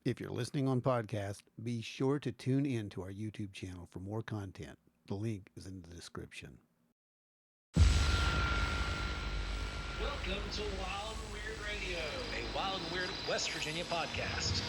If you're listening on podcast, be sure to tune in to our YouTube channel for more content. The link is in the description. Welcome to Wild and Weird Radio, a Wild and Weird West Virginia podcast.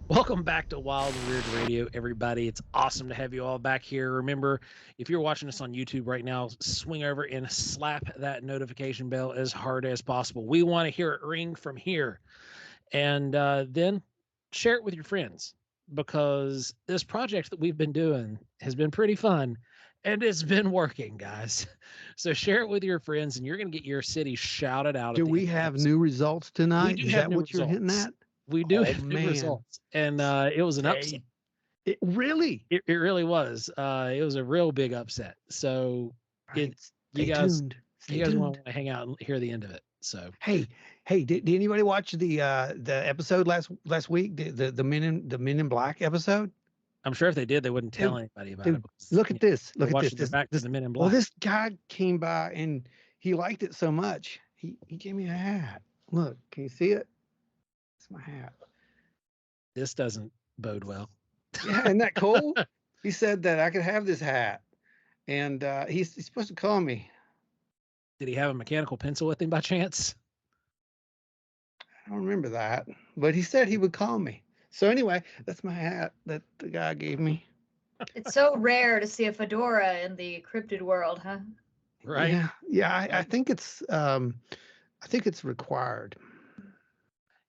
Welcome back to Wild and Weird Radio, everybody. It's awesome to have you all back here. Remember, if you're watching us on YouTube right now, swing over and slap that notification bell as hard as possible. We want to hear it ring from here. And then share it with your friends, because this project that we've been doing has been pretty fun and it's been working, guys. So share it with your friends and you're going to get your city shouted out. Do we have new results tonight? Is that what you're hitting at? We do have new results, and it was an upset. It really? It really was. It was a real big upset. So it's you guys want to hang out and hear the end of it. So hey, did anybody watch the episode last week? The Men in Black episode? I'm sure if they did, they wouldn't tell anybody about it. Because, look at this. Look at this. Back to the Men in Black. Well, this guy came by and he liked it so much. He gave me a hat. Look, can you see it? It's my hat. This doesn't bode well. Yeah, isn't that cool? He said that I could have this hat, and he's supposed to call me. Did he have a mechanical pencil with him by chance? I don't remember that, but he said he would call me. So anyway, that's my hat that the guy gave me. It's so rare to see a fedora in the cryptid world, huh? Right. Yeah. I think it's required.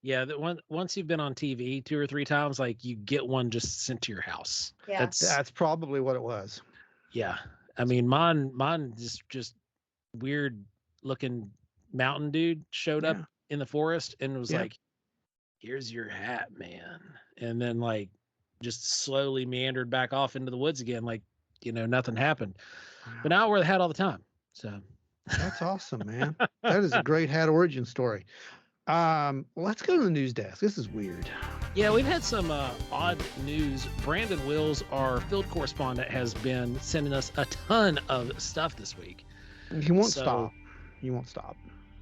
Yeah, that once you've been on TV 2 or 3 times, like you get one just sent to your house. Yeah, that's probably what it was. Yeah, I mean, mine just weird looking mountain dude showed up in the forest and was like, "Here's your hat, man," and then like just slowly meandered back off into the woods again, like nothing happened. Wow. But now I wear the hat all the time. So that's awesome, man. That is a great hat origin story. Let's go to the news desk. This is weird. Yeah, we've had some odd news. Brandon Wills, our field correspondent, has been sending us a ton of stuff this week. He won't stop. He won't stop.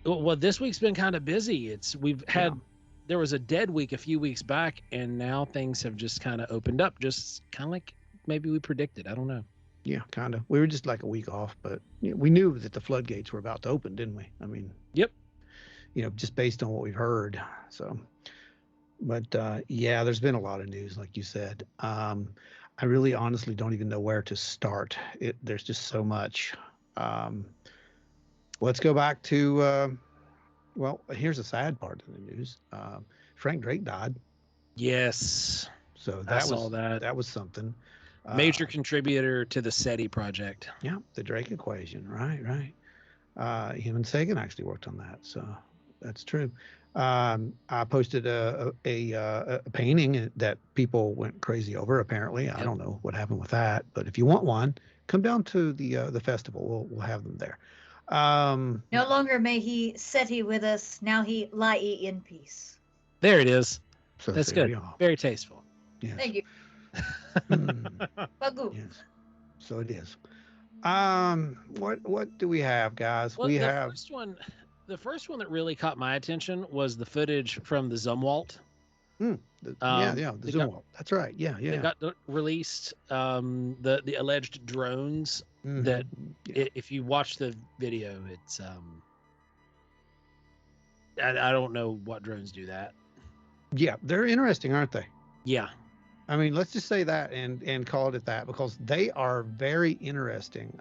Well, this week's been kind of busy. There was a dead week a few weeks back, and now things have just kind of opened up, just kind of like maybe we predicted. I don't know. Yeah, kind of. We were just like a week off, but we knew that the floodgates were about to open, didn't we? I mean, yep. Just based on what we've heard. So, but there's been a lot of news, like you said. I really honestly don't even know where to start. There's just so much. Let's go back to, here's the sad part of the news. Frank Drake died. Yes. So that was something. Major contributor to the SETI project. Yeah, the Drake equation. Right. Him and Sagan actually worked on that. So that's true. I posted a painting that people went crazy over. Apparently, I don't know what happened with that. But if you want one, come down to the festival. We'll have them there. No longer may he SETI with us. Now he lie in peace. There it is. So that's good. Very tasteful. Yes. Thank you. Yes. So it is. What do we have, guys? Well, the first one that really caught my attention was the footage from the Zumwalt. The Zumwalt. That's right. Yeah. They got released. The alleged drones that if you watch the video, it's I don't know what drones do that. Yeah, they're interesting, aren't they? Yeah. I mean, let's just say that and call it at that, because they are very interesting.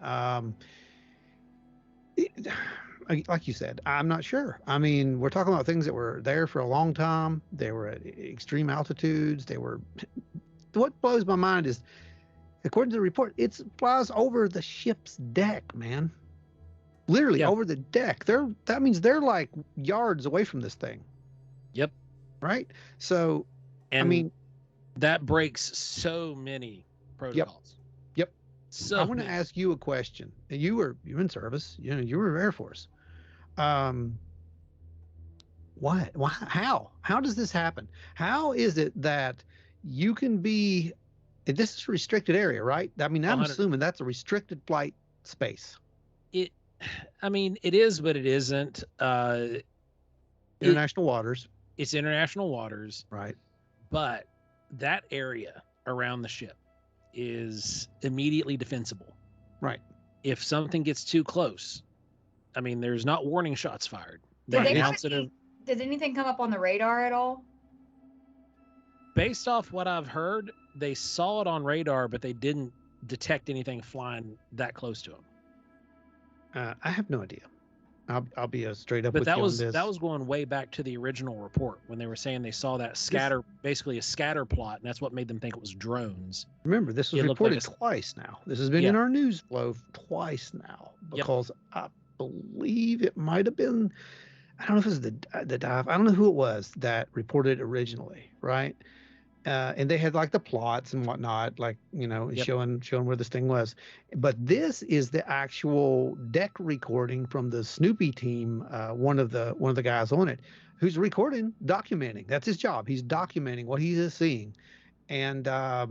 like you said, I'm not sure. I mean, we're talking about things that were there for a long time. They were at extreme altitudes. They were. What blows my mind is, according to the report, it flies over the ship's deck, man. Literally Yeah. over the deck. That means they're like yards away from this thing. Yep. Right. So, And I mean, that breaks so many protocols. Yep. So I want to ask you a question. You're in service. You know, you were Air Force. Why? How does this happen? How is it that you can be? This is a restricted area, right? I mean, I'm 100. assuming that's a restricted flight space. I mean, it is, but it isn't. International waters. It's international waters, right? But that area around the ship is immediately defensible. Right. If something gets too close, I mean, there's not warning shots fired. Did anything come up on the radar at all? Based off what I've heard, they saw it on radar, but they didn't detect anything flying that close to them. I have no idea. I'll be straight up but with that you was on this. That was going way back to the original report when they were saying they saw that basically a scatter plot, and that's what made them think it was drones. Remember, this was reported twice now. This has been in our news flow twice now, because I believe it might have been, I don't know if it was the dive. I don't know who it was that reported originally, right? And they had like the plots and whatnot, like, you know, showing where this thing was. But this is the actual deck recording from the Snoopy team. One of the guys on it, who's recording, documenting. That's his job. He's documenting what he is seeing. And I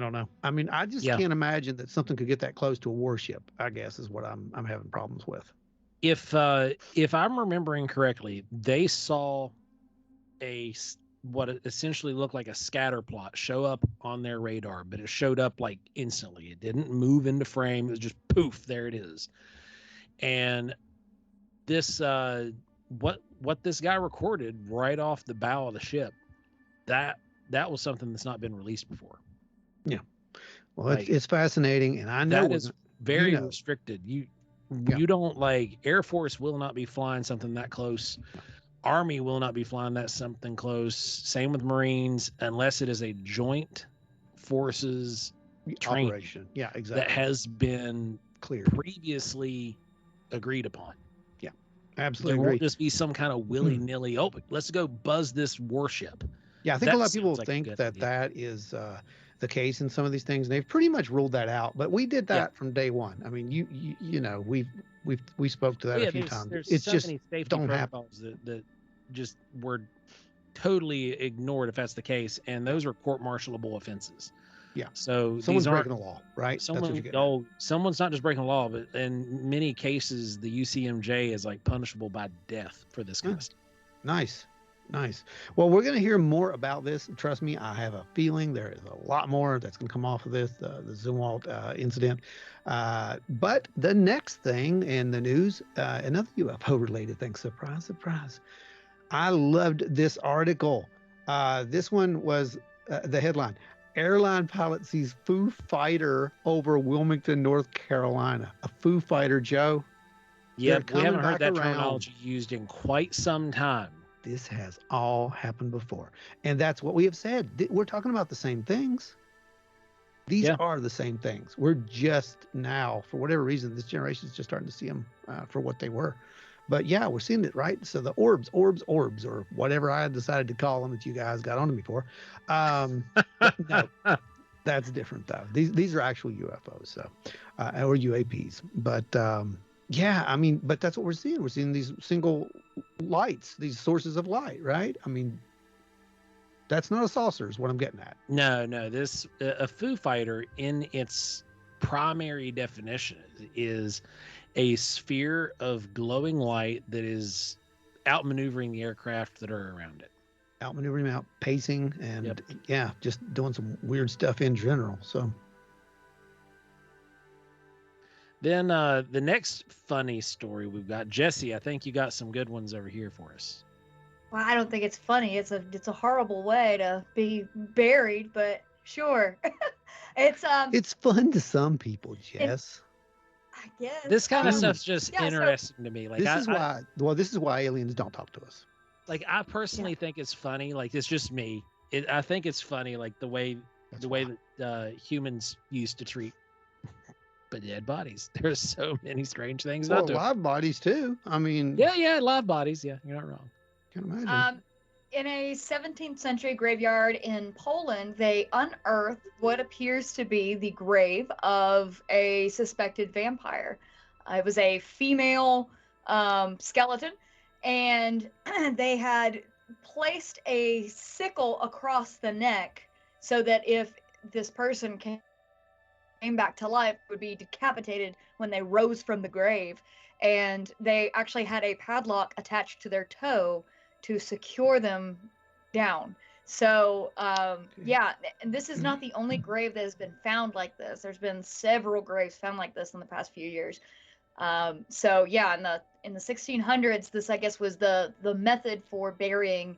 don't know. I mean, I just can't imagine that something could get that close to a warship, I guess, is what I'm having problems with. If I'm remembering correctly, they saw what essentially looked like a scatter plot show up on their radar, but it showed up like instantly. It didn't move into frame. It was just poof, there it is. And this what this guy recorded right off the bow of the ship, that was something that's not been released before. Yeah. Well, like, it's fascinating, and I know that is very restricted. You don't, like, Air Force will not be flying something that close. Army will not be flying something close. Same with Marines, unless it is a joint forces operation. Yeah, exactly. That has been previously agreed upon. Yeah, absolutely. There won't just be some kind of willy-nilly, let's go buzz this warship. Yeah, I think a lot of people think that is the case in some of these things, and they've pretty much ruled that out. But we did that from day one. I mean, you know, we spoke to that a few times. It's just many safety don't happen. That just were totally ignored if that's the case, and those are court-martialable offenses. Yeah. So someone's breaking the law, right? Someone's not just breaking the law, but in many cases, the UCMJ is like punishable by death for this kind of stuff. Nice. Well, we're going to hear more about this. Trust me, I have a feeling there is a lot more that's going to come off of this, the Zumwalt incident. But the next thing in the news, another UFO-related thing. Surprise, surprise. I loved this article. This one was the headline: Airline pilot sees Foo Fighter over Wilmington, North Carolina. A Foo Fighter, Joe? Yeah, we haven't heard that terminology used in quite some time. This has all happened before. And that's what we have said. We're talking about the same things. These are the same things. We're just now, for whatever reason, this generation is just starting to see them for what they were. But yeah, we're seeing it, right? So the orbs, or whatever I decided to call them that you guys got onto me for. No, that's different though. These are actual UFOs, so or UAPs. But yeah, I mean, but that's what we're seeing. We're seeing these single lights, these sources of light, right? I mean, that's not a saucer, is what I'm getting at. No, this a Foo Fighter in its primary definition is a sphere of glowing light that is outmaneuvering the aircraft that are around it. Outmaneuvering, out pacing, and just doing some weird stuff in general. So then the next funny story we've got, Jessi, I think you got some good ones over here for us. Well, I don't think it's funny. It's a horrible way to be buried, but sure. It's fun to some people, Jess. I guess. This kind of stuff's just yeah, so- interesting to me. Like This is why aliens don't talk to us. Like I personally think it's funny. Like it's just me. I think it's funny, like the way that humans used to treat dead bodies. There's so many strange things Well, about them. live bodies too. I mean, Yeah, live bodies. Yeah, you're not wrong. Can't imagine. In a 17th century graveyard in Poland, they unearthed what appears to be the grave of a suspected vampire. It was a female skeleton, and they had placed a sickle across the neck so that if this person came back to life, would be decapitated when they rose from the grave. And they actually had a padlock attached to their toe to secure them down. So yeah, and this is not the only grave that has been found like this. There's been several graves found like this in the past few years. So yeah, in the 1600s, this I guess was the method for burying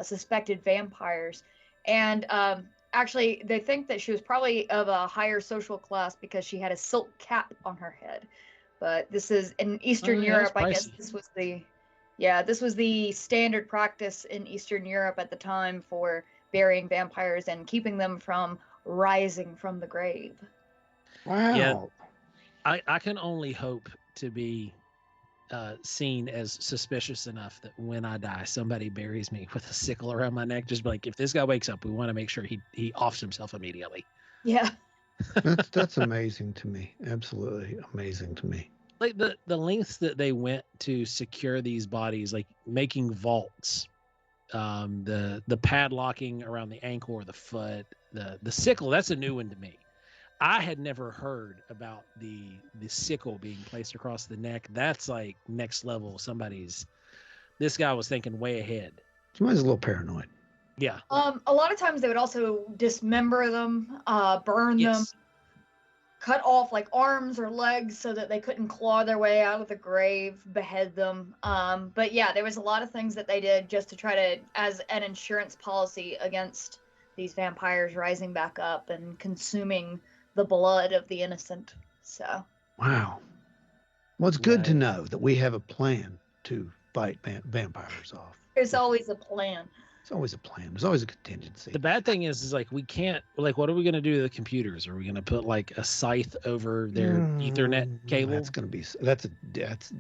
suspected vampires. And actually, they think that she was probably of a higher social class because she had a silk cap on her head. But this is in Eastern Europe. I guess this was the standard practice in Eastern Europe at the time for burying vampires and keeping them from rising from the grave. Wow. Yeah, I can only hope to be seen as suspicious enough that when I die, somebody buries me with a sickle around my neck. Just like, if this guy wakes up, we want to make sure he offs himself immediately. Yeah. That's amazing to me. Absolutely amazing to me. Like the lengths that they went to secure these bodies, like making vaults, the padlocking around the ankle or the foot, the sickle. That's a new one to me. I had never heard about the sickle being placed across the neck. That's like next level. This guy was thinking way ahead. Somebody's a little paranoid. Yeah. A lot of times they would also dismember them, burn them, cut off like arms or legs so that they couldn't claw their way out of the grave, behead them. But yeah, there was a lot of things that they did just to try to, as an insurance policy against these vampires rising back up and consuming the blood of the innocent. So. Wow. Well, it's good to know that we have a plan to fight vampires off. There's always a plan. It's always a plan. There's always a contingency. The bad thing is like we can't, like, what are we going to do to the computers? Are we going to put like a scythe over their Ethernet cable? That's going to be, that's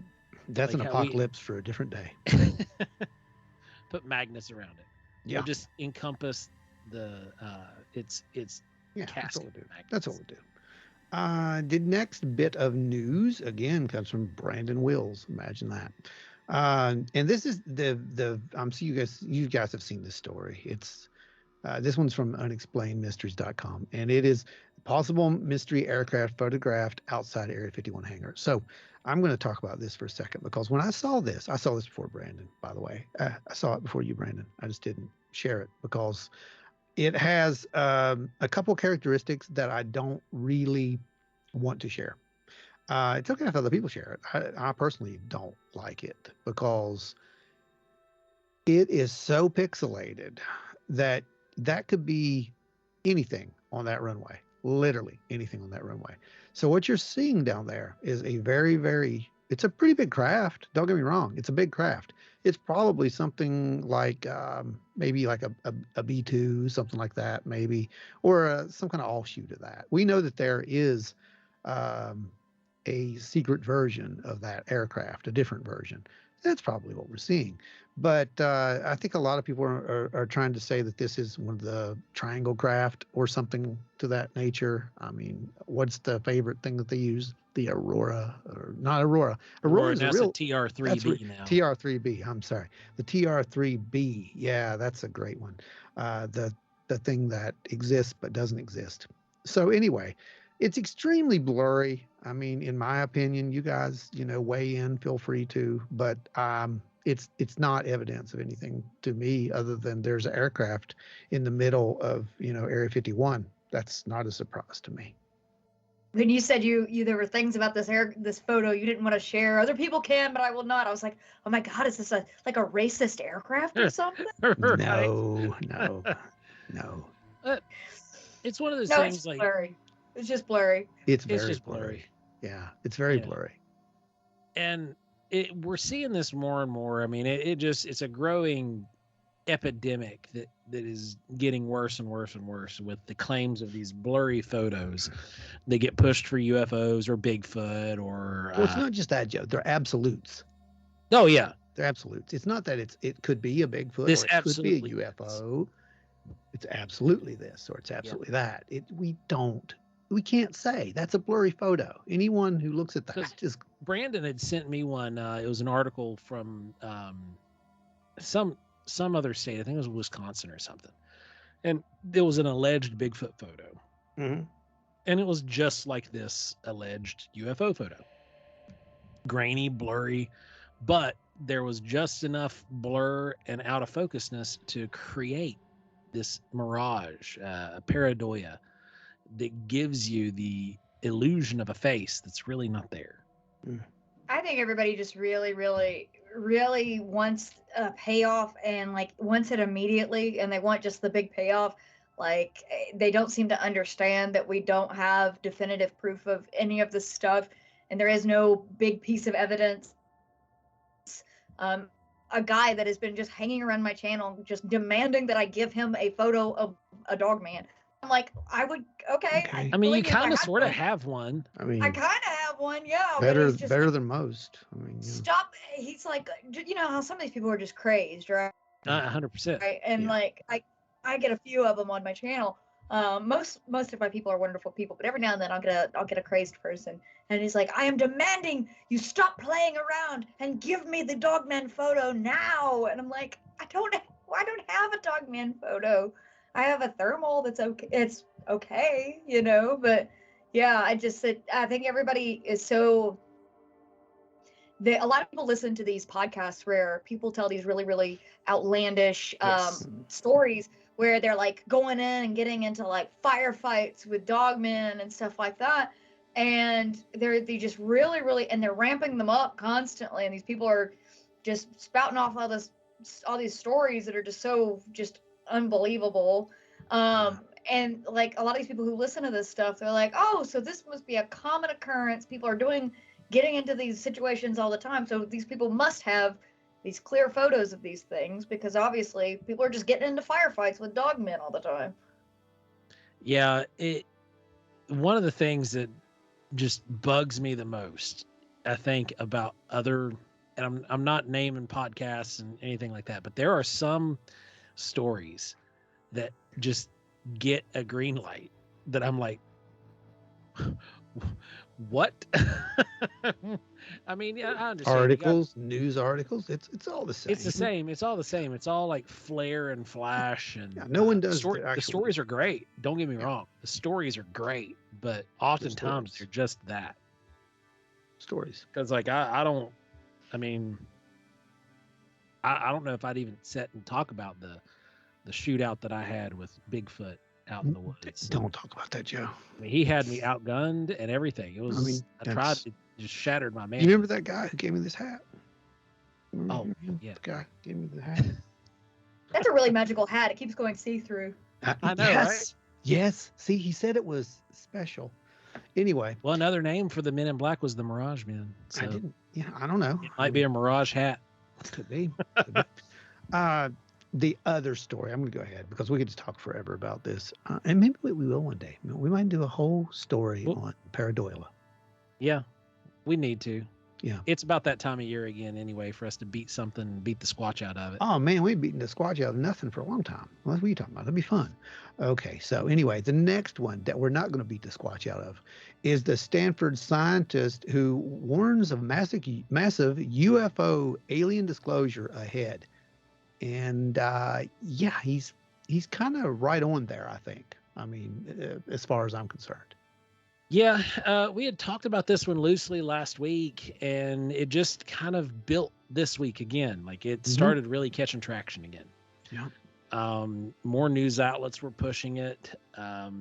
like an apocalypse for a different day. Put magnets around it. Yeah. Or just encompass the it's casket. That's what we do. The next bit of news again comes from Brandon Wills. Imagine that. And this is I'm sure you guys have seen this story. It's this one's from unexplainedmysteries.com, and it is possible mystery aircraft photographed outside Area 51 hangar. So I'm going to talk about this for a second, because when I saw this before Brandon, by the way. I saw it before you, Brandon. I just didn't share it because it has a couple characteristics that I don't really want to share. It's okay if other people share it. I personally don't like it because it is so pixelated that could be anything on that runway, literally anything on that runway. So what you're seeing down there is a very, it's a pretty big craft. Don't get me wrong. It's a big craft. It's probably something like maybe like a B-2, something like that, maybe, or some kind of offshoot of that. We know that there is a secret version of that aircraft, a different version. That's probably what we're seeing. But I think a lot of people are trying to say that this is one of the triangle craft or something to that nature. I mean, what's the favorite thing that they use? The Aurora, or not Aurora. Aurora is a real TR-3B now. TR-3B. I'm sorry. The TR-3B. Yeah, that's a great one. The thing that exists but doesn't exist. So anyway, it's extremely blurry. I mean, in my opinion, you guys, weigh in, feel free to, but it's not evidence of anything to me other than there's an aircraft in the middle of, Area 51. That's not a surprise to me. When you said there were things about this photo you didn't want to share, other people can, but I will not. I was like, oh my God, is this like a racist aircraft or something? No. It's one of those things it's blurry. It's just blurry. It's just blurry. Yeah, it's very Yeah. blurry. And we're seeing this more and more. I mean, it's a growing epidemic that is getting worse and worse and worse with the claims of these blurry photos that get pushed for UFOs or Bigfoot or. Well, it's not just that, Joe. They're absolutes. Oh yeah, They're absolutes. It's not that it could be a Bigfoot this or it could be a absolutely UFO. It's absolutely this or it's absolutely that. We can't say. That's a blurry photo. Anyone who looks at that is. Brandon had sent me one. It was an article from some other state. I think it was Wisconsin or something. And there was an alleged Bigfoot photo. Mhm. And it was just like this alleged UFO photo. Grainy, blurry, but there was just enough blur and out of focusness to create this mirage, pareidoia, that gives you the illusion of a face that's really not there. I think everybody just really, really, really wants a payoff and like wants it immediately, and they want just the big payoff. Like they don't seem to understand that we don't have definitive proof of any of this stuff, and there is no big piece of evidence. A guy that has been just hanging around my channel, just demanding that I give him a photo of a dog man. I'm like, I would, okay. I mean, you kind of sort of have one. I mean, I kind of have one, yeah. better but it's just better like, than most. I mean, yeah. stop. He's like, you know how some of these people are just crazed, right? 100%. Right. And Yeah. like, I get a few of them on my channel. Most of my people are wonderful people, but every now and then I'll get a crazed person, and he's like, I am demanding you stop playing around and give me the dogman photo now. And I'm like, I don't have a dogman photo. I have a thermal that's okay. It's okay, you know. But yeah, I think everybody is so. A lot of people listen to these podcasts where people tell these really, really outlandish Yes. stories where they're like going in and getting into like firefights with dogmen and stuff like that. And they just really, really, and they're ramping them up constantly. And these people are just spouting off all these stories that are just so just unbelievable. And like a lot of these people who listen to this stuff, they're like, oh, so this must be a common occurrence. People are getting into these situations all the time. So these people must have these clear photos of these things, because obviously people are just getting into firefights with dogmen all the time. Yeah, one of the things that just bugs me the most, I think, about other, and I'm not naming podcasts and anything like that, but there are some stories that just get a green light that I'm like, what? I mean, yeah, I understand. Articles, news articles. It's all the same. It's the same. It's all the same. It's all like flare and flash, and Yeah, no one does the stories are great. Don't get me wrong. The stories are great, but oftentimes they're just that. Stories. Because like I don't know if I'd even sit and talk about the shootout that I had with Bigfoot out in the woods. Don't talk about that, Joe. I mean, he had me outgunned and everything. It was, I tried, it just shattered my man. You remember that guy who gave me this hat? Oh, yeah. The guy gave me the hat. That's a really magical hat. It keeps going see-through. I know, yes. right? Yes. See, he said it was special. Anyway. Well, another name for the Men in Black was the Mirage Men. So I don't know. It might be a Mirage hat. Could be. The other story, I'm going to go ahead because we could just talk forever about this. And maybe we will one day. We might do a whole story on pareidolia. Yeah, we need to. Yeah. It's about that time of year again anyway for us to beat the squatch out of it. Oh, man, we've beaten the squatch out of nothing for a long time. What are you talking about? That'd be fun. Okay, so anyway, the next one that we're not going to beat the squatch out of is the Stanford scientist who warns of massive UFO alien disclosure ahead. And he's kind of right on there, I think. I mean, as far as I'm concerned. Yeah, we had talked about this one loosely last week, and it just kind of built this week again. Like it started really catching traction again. Yeah. More news outlets were pushing it. A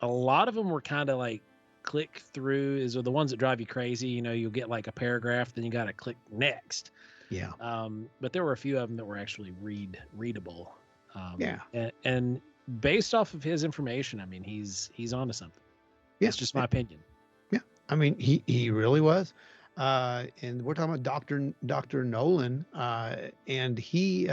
lot of them were kind of like click through is the ones that drive you crazy. You know, you'll get like a paragraph, then you got to click next. Yeah. But there were a few of them that were actually readable. Yeah. And based off of his information, I mean, he's onto something. Yeah. It's just my opinion. Yeah. I mean, he really was. And we're talking about Dr. Nolan, and he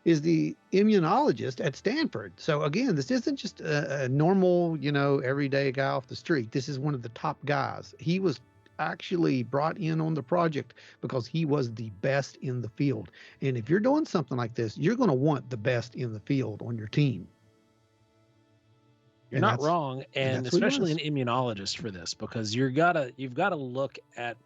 is the immunologist at Stanford. So again, this isn't just a normal, everyday guy off the street. This is one of the top guys. He was actually brought in on the project because he was the best in the field. And if you're doing something like this, you're going to want the best in the field on your team. You're not wrong, and especially an immunologist for this, because you've got to look at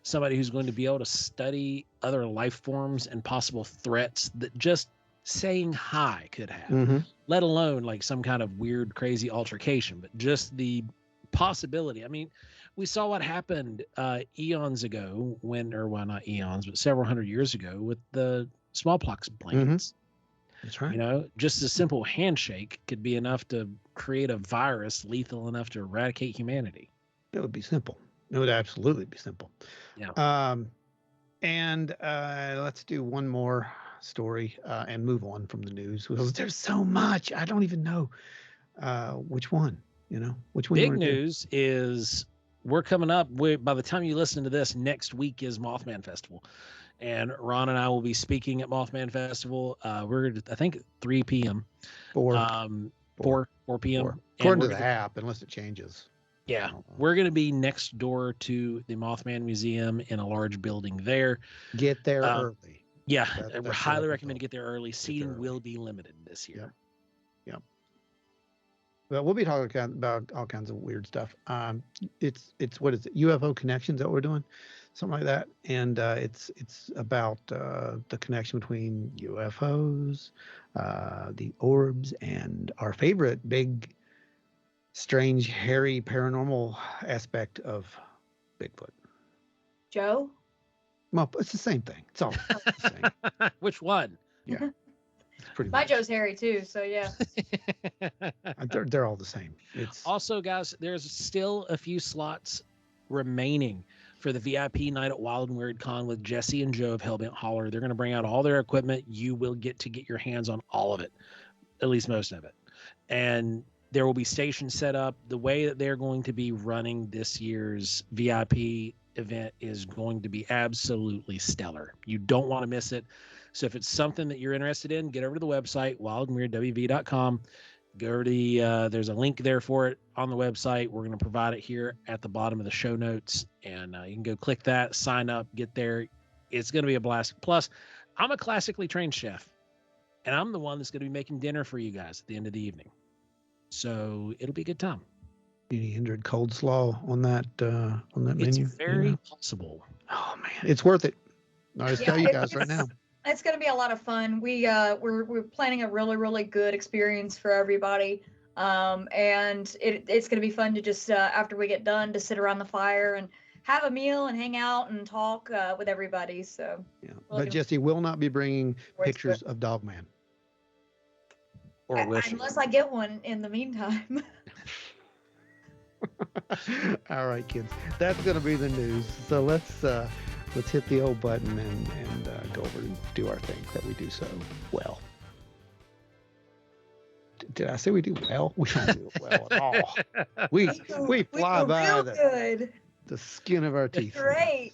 somebody who's going to be able to study other life forms and possible threats that just saying hi could have, let alone like some kind of weird, crazy altercation, but just the possibility. I mean, we saw what happened eons ago not eons, but several hundred years ago with the smallpox blankets. That's right. Just a simple handshake could be enough to create a virus lethal enough to eradicate humanity. It would be simple. It would absolutely be simple. Yeah. And let's do one more story and move on from the news, because there's so much. I don't even know which one. Which one? Big news is we're coming up. By the time you listen to this, next week is Mothman Festival. And Ron and I will be speaking at Mothman Festival. We're, I think, 3 p.m. 4 p.m. According to the app, unless it changes. Yeah. We're going to be next door to the Mothman Museum in a large building there. Get there early. Yeah. I highly recommend to get there early. Seating will be limited this year. Yep. But we'll be talking about all kinds of weird stuff. It's what is it? UFO connections that we're doing? Something like that, and it's about the connection between UFOs, the orbs, and our favorite big, strange, hairy, paranormal aspect of Bigfoot. Joe? Well, it's the same thing. It's all the same. Which one? Yeah, pretty much. Joe's hairy too, so yeah. They're all the same. It's also, guys, there's still a few slots remaining for the VIP night at Wild and Weird Con with Jessi and Joe of Hellbent Holler. They're going to bring out all their equipment. You will get your hands on all of it, at least most of it. And there will be stations set up. The way that they're going to be running this year's VIP event is going to be absolutely stellar. You don't want to miss it. So if it's something that you're interested in, get over to the website, wildandweirdwv.com. Go over to there's a link there for it on the website. We're going to provide it here at the bottom of the show notes, and you can go click that, sign up, get there. It's going to be a blast. Plus, I'm a classically trained chef, and I'm the one that's going to be making dinner for you guys at the end of the evening. So it'll be a good time. Any hindered coleslaw on that menu? It's very possible. Oh man, it's worth it. I'll just tell you guys right now. It's going to be a lot of fun. We're planning a really, really good experience for everybody. And it's going to be fun to just, after we get done, to sit around the fire and have a meal and hang out and talk with everybody. So, yeah. But Jessi will not be bringing pictures of Dogman. Or unless I get one in the meantime. All right, kids. That's going to be the news. So let's hit the old button and go over and do our thing that we do so well. Did I say we do well? We don't do it well at all. We fly by the skin of our teeth. Great.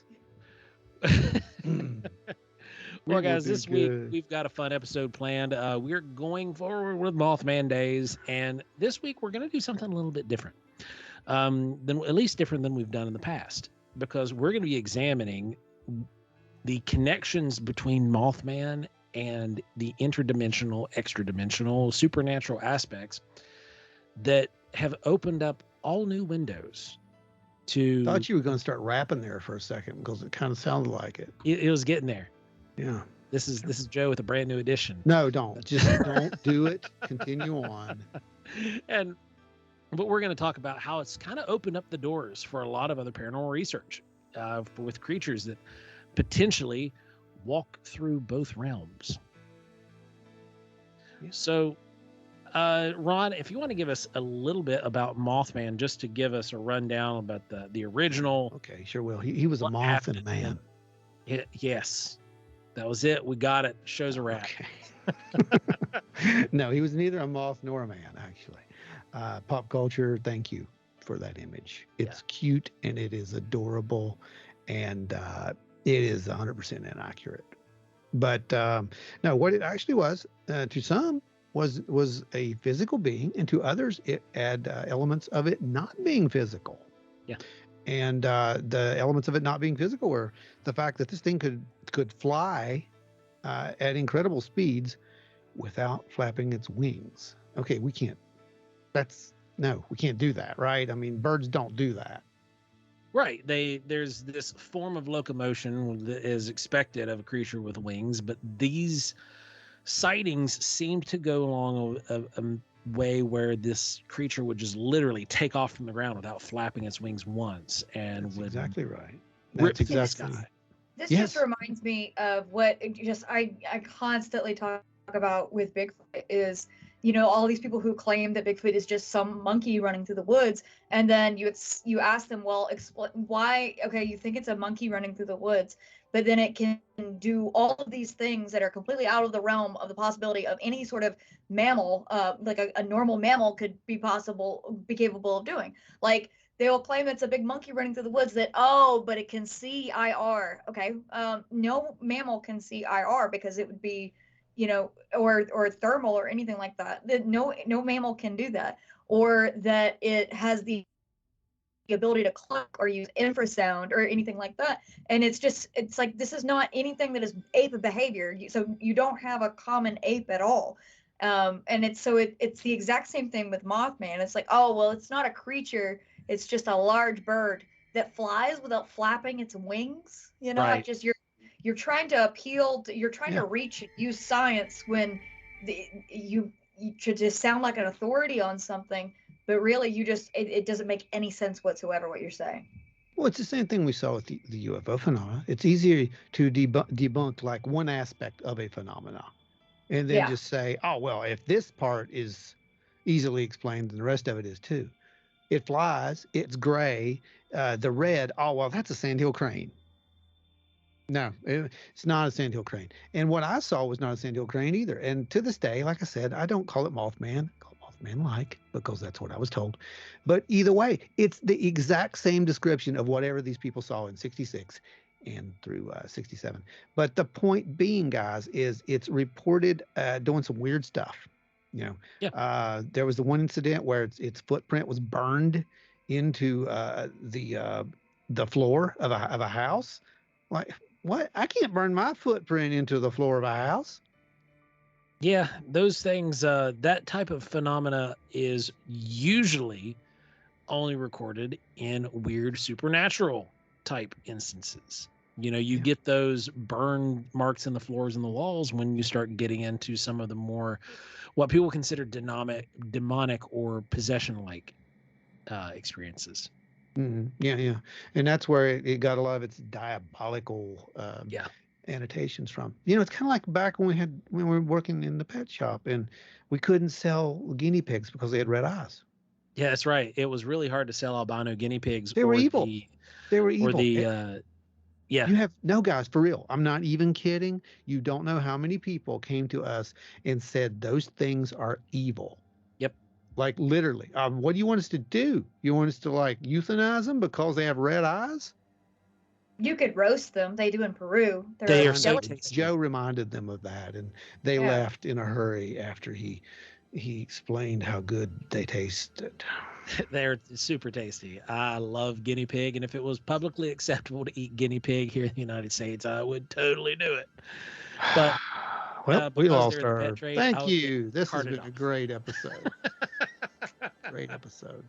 Well, guys, this week we've got a fun episode planned. We're going forward with Mothman Days, and this week we're going to do something a little bit different, at least different than we've done in the past, because we're going to be examining the connections between Mothman and the interdimensional, extradimensional, supernatural aspects that have opened up all new windows to... I thought you were going to start rapping there for a second, because it kind of sounded like it. It was getting there. Yeah. This is Joe with a brand new edition. No, don't. Just don't do it. Continue on. But we're going to talk about how it's kind of opened up the doors for a lot of other paranormal research with creatures that potentially walk through both realms. Yeah. So, Ron, if you want to give us a little bit about Mothman, just to give us a rundown about the original. Okay, sure will. He was a moth and a man. Yes. That was it. We got it. Show's a wrap. Okay. No, he was neither a moth nor a man, actually. Pop culture, thank you for that image. It's cute and it is adorable, and it is 100% inaccurate. But no, what it actually was to some was a physical being, and to others it had elements of it not being physical. Yeah. And the elements of it not being physical were the fact that this thing could fly at incredible speeds without flapping its wings. Okay, we can't. We can't do that, right? I mean, birds don't do that. Right. There's this form of locomotion that is expected of a creature with wings, but these sightings seem to go along a way where this creature would just literally take off from the ground without flapping its wings once, and That's would exactly right. rip That's through the exactly. sky. This Yes. just reminds me of what I constantly talk about with Bigfoot is, all these people who claim that Bigfoot is just some monkey running through the woods, and then you ask them, well, explain why. Okay, you think it's a monkey running through the woods, but then it can do all of these things that are completely out of the realm of the possibility of any sort of mammal, like a normal mammal could be capable of doing. Like, they will claim it's a big monkey running through the woods but it can see IR. Okay. No mammal can see IR because it would be, or thermal or anything like that. No mammal can do that. Or that it has the ability to clock or use infrasound or anything like that. And it's like, this is not anything that is ape behavior. So you don't have a common ape at all. And it's the exact same thing with Mothman. It's like, oh, well, it's not a creature. It's just a large bird that flies without flapping its wings. Right. Like, just you're trying to you're trying to reach and use science when you should just sound like an authority on something, but really it doesn't make any sense whatsoever what you're saying. Well, it's the same thing we saw with the UFO phenomena. It's easier to debunk like one aspect of a phenomena, and then just say, oh, well, if this part is easily explained, then the rest of it is too. It flies, it's gray, the red, oh, well, that's a sandhill crane. No, it's not a sandhill crane. And what I saw was not a sandhill crane either. And to this day, like I said, I don't call it Mothman. I call it Mothman-like because that's what I was told. But either way, it's the exact same description of whatever these people saw in 66 and through 67. But the point being, guys, is it's reported doing some weird stuff. There was the one incident where its footprint was burned into the floor of a house. Like, what? I can't burn my footprint into the floor of a house. Yeah, those things, that type of phenomena is usually only recorded in weird supernatural type instances. You get those burn marks in the floors and the walls when you start getting into some of the more, what people consider demonic or possession-like experiences. Mm-hmm. Yeah. And that's where it got a lot of its diabolical annotations from. It's kind of like back when we were working in the pet shop and we couldn't sell guinea pigs because they had red eyes. Yeah, that's right. It was really hard to sell albino guinea pigs. They were evil. They were evil. Yeah. You have no, guys, for real. I'm not even kidding. You don't know how many people came to us and said those things are evil. Yep. Like, literally. What do you want us to do? You want us to like euthanize them because they have red eyes? You could roast them. They do in Peru. They are so tasty. Joe reminded them of that, and they left in a hurry after he explained how good they tasted. They're super tasty. I love guinea pig, and if it was publicly acceptable to eat guinea pig here in the United States, I would totally do it. But well, we lost our. Thank you. This has been a great episode. Great episode.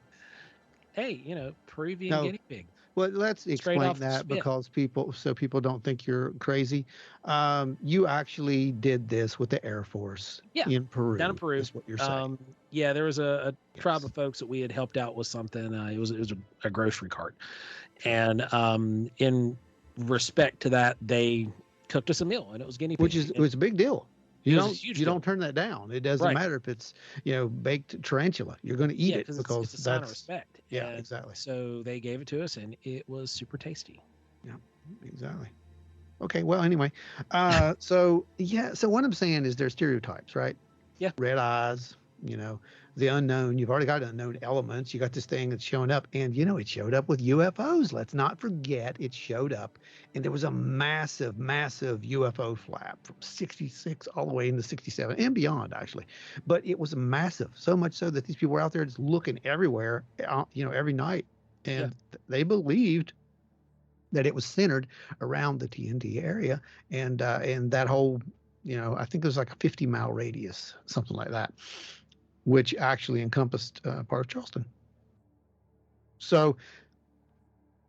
Hey, Peruvian guinea pig. Well, let's explain that because people don't think you're crazy. You actually did this with the Air Force in Peru. Down in Peru. Is what you're saying. Yeah, there was a tribe of folks that we had helped out with something. It was a grocery cart, and in respect to that, they cooked us a meal, and it was guinea pig. It was a big deal. You don't turn that down. It doesn't matter if it's baked tarantula. You're going to eat it because it's a sign of respect. Yeah, exactly. So they gave it to us, and it was super tasty. Yeah, exactly. Okay. Well, anyway, so what I'm saying is there's stereotypes, right? Yeah. Red eyes, you know, the unknown. You've already got unknown elements. You got this thing that's showing up, and you know, it showed up with UFOs. Let's not forget, it showed up, and there was a massive, massive UFO flap from '66 all the way into '67 and beyond, actually. But it was massive, so much so that these people were out there just looking everywhere, you know, every night, and they believed that it was centered around the TNT area, and that whole, you know, I think it was like a 50-mile radius, something like that, which actually encompassed part of Charleston. So,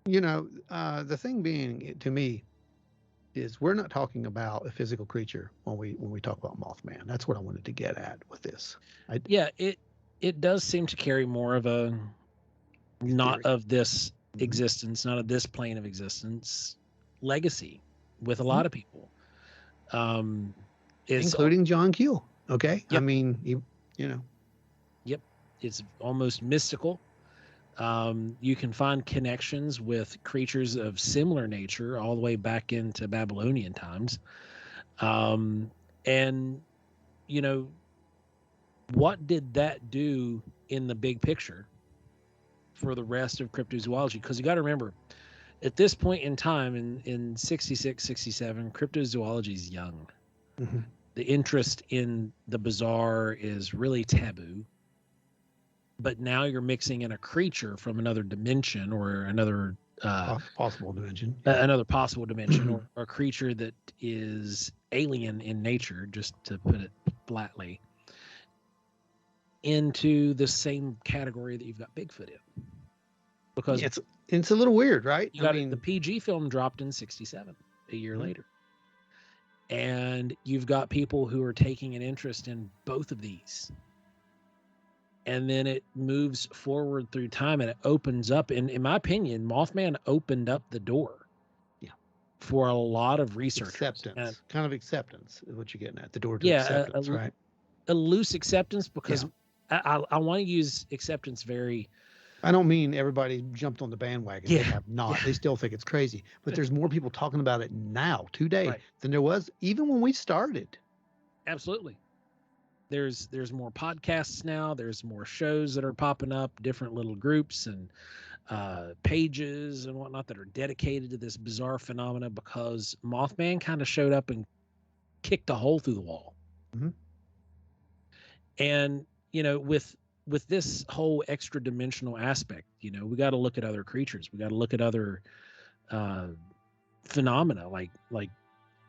you know, the thing being, to me, is we're not talking about a physical creature when we talk about Mothman. That's what I wanted to get at with this. It does seem to carry more of a not theory. of this existence, not of this plane of existence legacy with a lot of people. Including John Keel. Okay. Yep. I mean, you know. Yep. It's almost mystical. You can find connections with creatures of similar nature all the way back into Babylonian times. And, you know, what did that do in the big picture for the rest of cryptozoology? Because you got to remember, at this point in time, in 66, 67, cryptozoology is young. Mm-hmm. The interest in the bizarre is really taboo. But now you're mixing in a creature from another dimension or another possible dimension, another possible dimension, or a creature that is alien in nature, just to put it flatly, into the same category that you've got Bigfoot in. Because it's a little weird, right? I mean, the PG film dropped in 67, a year later. And you've got people who are taking an interest in both of these. And then it moves forward through time and it opens up. And in my opinion, Mothman opened up the door for a lot of researchers. Acceptance, kind of acceptance is what you're getting at. The door to acceptance, right? A loose acceptance, because I want to use acceptance very... I don't mean everybody jumped on the bandwagon. They have not. They still think it's crazy. But there's more people talking about it now, today, than there was even when we started. Absolutely. There's more podcasts now. There's more shows that are popping up, different little groups and pages and whatnot that are dedicated to this bizarre phenomena, because Mothman kind of showed up and kicked a hole through the wall. Mm-hmm. And, you know, with this whole extra dimensional aspect, you know, we got to look at other creatures. We got to look at other phenomena, like,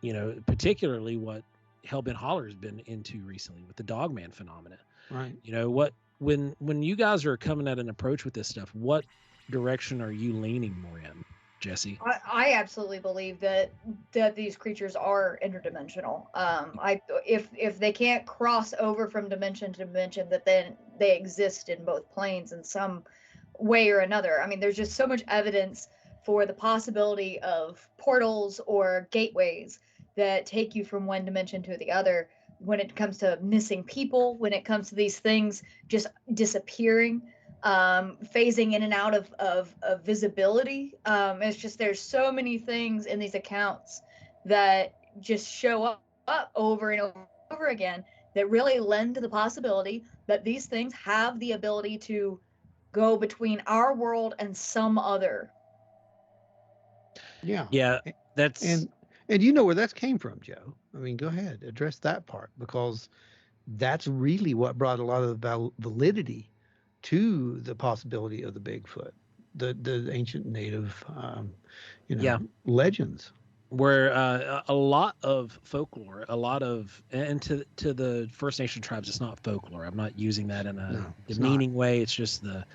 you know, particularly what Hellbent Holler has been into recently with the Dogman phenomena. Right. You know, when you guys are coming at an approach with this stuff, what direction are you leaning more in, Jessi? I absolutely believe that these creatures are interdimensional. If they can't cross over from dimension to dimension, that then they exist in both planes in some way or another. I mean, there's just so much evidence for the possibility of portals or gateways that take you from one dimension to the other. When it comes to missing people, when it comes to these things just disappearing, phasing in and out of visibility. It's just, there's so many things in these accounts that just show up over and over again that really lend to the possibility that these things have the ability to go between our world and some other. Yeah, that's... And you know where that came from, Joe. I mean, go ahead, address that part, because that's really what brought a lot of validity to the possibility of the Bigfoot, the ancient native, legends. Where a lot of folklore, and to the First Nation tribes, it's not folklore. I'm not using that in a demeaning way. It's just the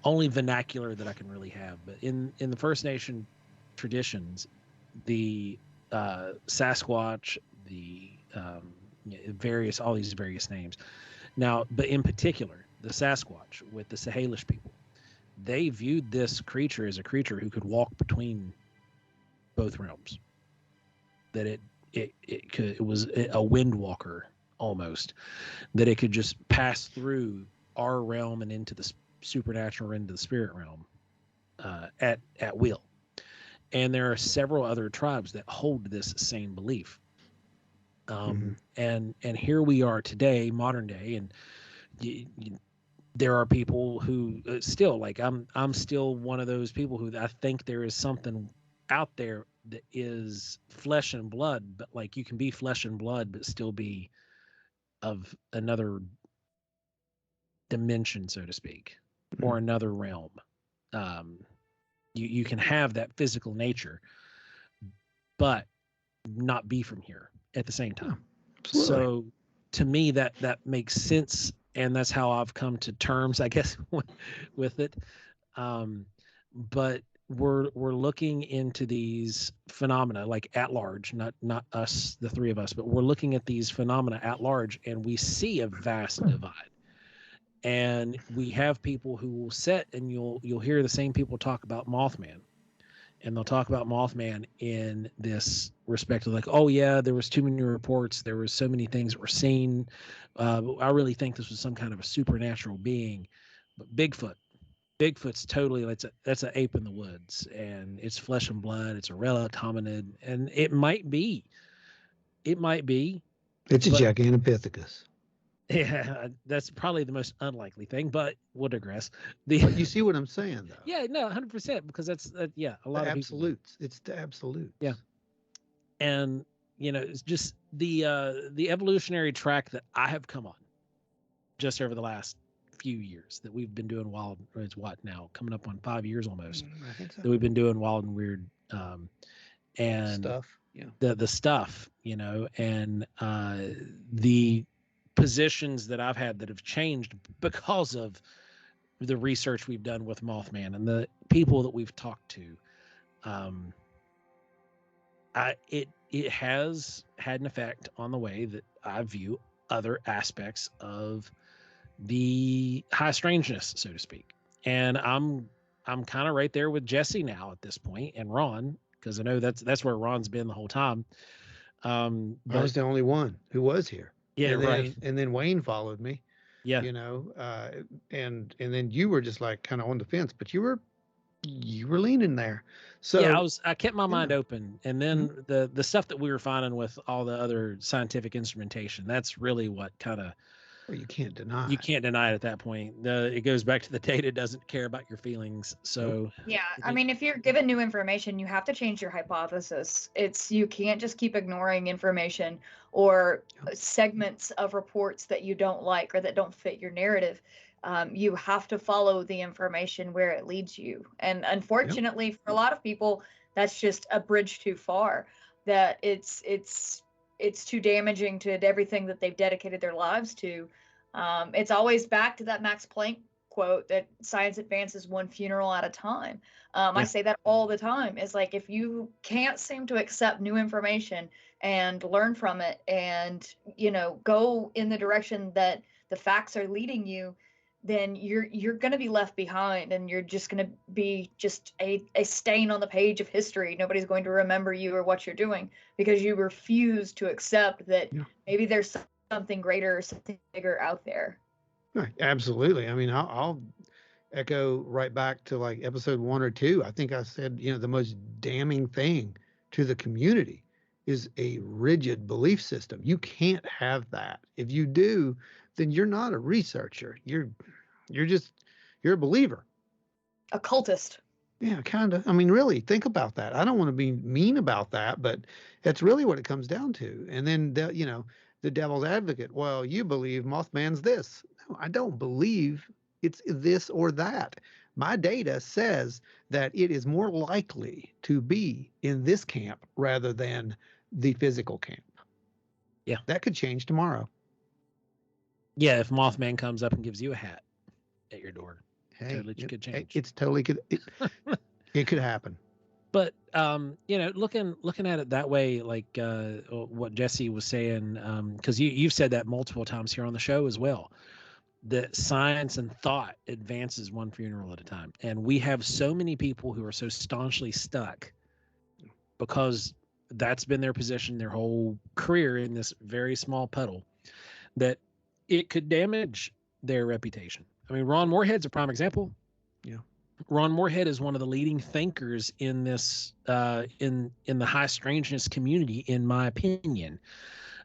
only vernacular that I can really have. But in the First Nation traditions, the Sasquatch, the all these various names. Now, but in particular, the Sasquatch with the Sahelish people, they viewed this creature as a creature who could walk between both realms. That it was a wind walker almost. That it could just pass through our realm and into the supernatural, into the spirit realm at will. And there are several other tribes that hold this same belief. And here we are today, modern day, and there are people who still, like, I'm still one of those people who I think there is something out there that is flesh and blood, but like you can be flesh and blood but still be of another dimension, so to speak, or another realm. You can have that physical nature but not be from here at the same time. Absolutely. So to me that makes sense, and that's how I've come to terms, I guess, with it. But we're looking into these phenomena like at large, not us, the three of us, but we're looking at these phenomena at large, and we see a vast divide. And we have people who will sit, and you'll hear the same people talk about Mothman, and they'll talk about Mothman in this respect of like, oh yeah, there was too many reports, there was so many things that were seen. I really think this was some kind of a supernatural being. But Bigfoot's totally, that's an ape in the woods, and it's flesh and blood. It's a relic hominid, and it might be. It's a Gigantopithecus. Yeah, that's probably the most unlikely thing, but we'll digress. But you see what I'm saying, though? Yeah, no, 100%, because that's a lot of absolutes. It's the absolutes. Yeah, and it's just the evolutionary track that I have come on just over the last few years that we've been doing wild. It's what now, coming up on 5 years almost. I think so. That we've been doing wild and weird, and stuff. Yeah. The stuff, and the positions that I've had that have changed because of the research we've done with Mothman and the people that we've talked to. It has had an effect on the way that I view other aspects of the high strangeness, so to speak. And I'm kind of right there with Jessi now at this point, and Ron, because I know that's where Ron's been the whole time. I was the only one who was here. Yeah, and then, right. And then Wayne followed me. Yeah. And then you were just like kind of on the fence, but you were leaning there. So yeah, I kept my mind open, and then the stuff that we were finding with all the other scientific instrumentation, that's really what kind of. Well, you can't deny. You can't deny it at that point. It goes back to the data doesn't care about your feelings. So yeah, I mean, if you're given new information, you have to change your hypothesis. You can't just keep ignoring information or segments of reports that you don't like or that don't fit your narrative. You have to follow the information where it leads you. And unfortunately, for a lot of people, that's just a bridge too far. That it's too damaging to everything that they've dedicated their lives to. It's always back to that Max Planck quote that science advances one funeral at a time. I say that all the time. Is like, if you can't seem to accept new information and learn from it and go in the direction that the facts are leading you, then you're going to be left behind, and you're just going to be just a stain on the page of history. Nobody's going to remember you or what you're doing because you refuse to accept that maybe there's something greater or something bigger out there. Right. Absolutely. I mean, I'll echo right back to like episode 1 or 2. I think I said, the most damning thing to the community is a rigid belief system. You can't have that. If you do, then you're not a researcher. You're a believer. A cultist. Yeah, kind of. I mean, really, think about that. I don't want to be mean about that, but that's really what it comes down to. And then, the devil's advocate. Well, you believe Mothman's this. No, I don't believe it's this or that. My data says that it is more likely to be in this camp rather than the physical camp. Yeah. That could change tomorrow. Yeah, if Mothman comes up and gives you a hat at your door, hey, could change. It's totally could. It could happen. But looking at it that way, like what Jessi was saying, because you've said that multiple times here on the show as well, that science and thought advances one funeral at a time, and we have so many people who are so staunchly stuck because that's been their position their whole career in this very small puddle, that it could damage their reputation. I mean, Ron Moorhead's a prime example. Yeah. Ron Moorhead is one of the leading thinkers in this, in the high strangeness community, in my opinion.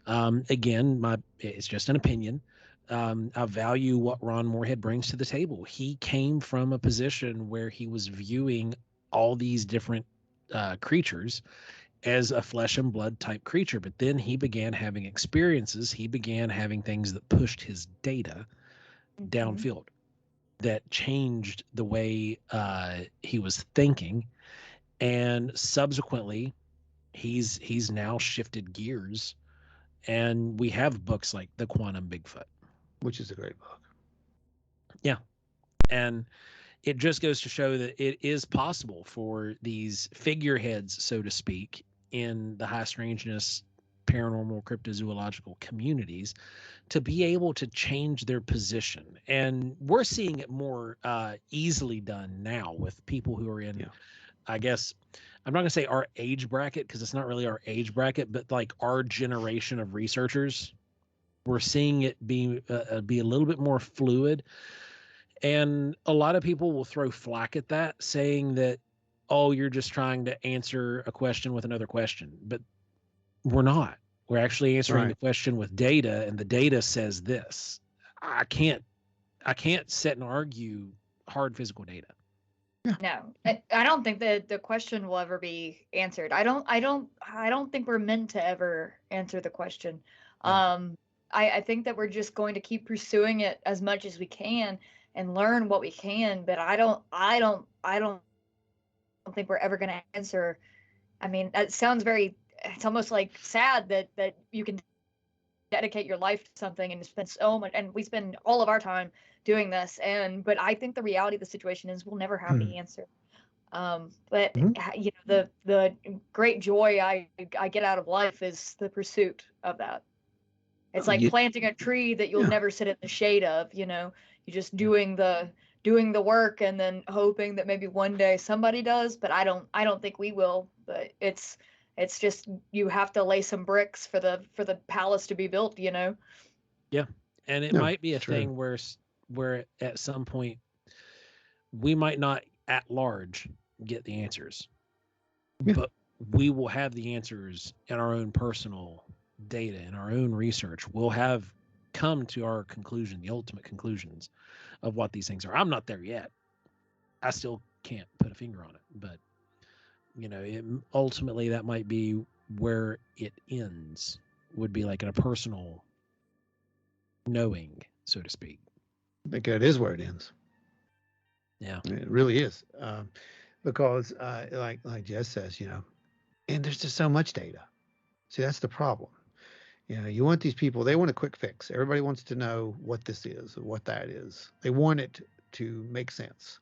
Again, it's just an opinion, I value what Ron Moorhead brings to the table. He came from a position where he was viewing all these different creatures as a flesh and blood type creature, but then he began having experiences. He began having things that pushed his data downfield, that changed the way he was thinking, and subsequently he's now shifted gears, and we have books like The Quantum Bigfoot, which is a great book. Yeah. And it just goes to show that it is possible for these figureheads, so to speak, in the high strangeness, paranormal, cryptozoological communities to be able to change their position. And we're seeing it more easily done now with people who are in, I guess, I'm not going to say our age bracket, because it's not really our age bracket, but like our generation of researchers. We're seeing it be a little bit more fluid. And a lot of people will throw flack at that, saying that, oh, you're just trying to answer a question with another question. But we're not. We're actually answering the question with data, and the data says this. I can't sit and argue hard physical data. No, I don't think that the question will ever be answered. I don't think we're meant to ever answer the question. I think that we're just going to keep pursuing it as much as we can and learn what we can, but I don't think we're ever going to answer. I mean, that sounds it's almost like sad that you can dedicate your life to something and spend so much, and we spend all of our time doing this, but I think the reality of the situation is we'll never have the answer. But you know, the great joy I get out of life is the pursuit of that. It's like planting a tree that you'll never sit in the shade of, you know. You're just doing the work and then hoping that maybe one day somebody does, but I don't think we will. But it's just, you have to lay some bricks for the palace to be built, you know. Yeah. And it might be a thing where at some point we might not at large get the answers, but we will have the answers in our own personal data, in our own research. We'll have come to our conclusion, the ultimate conclusions of what these things are. I'm not there yet. I still can't put a finger on it, but you know, ultimately that might be where it ends, would be like in a personal knowing, so to speak. I think that is where it ends. Yeah, it really is, because like Jess says, you know, and there's just so much data. See, that's the problem. You know, you want these people, they want a quick fix. Everybody wants to know what this is, or what that is. They want it to make sense.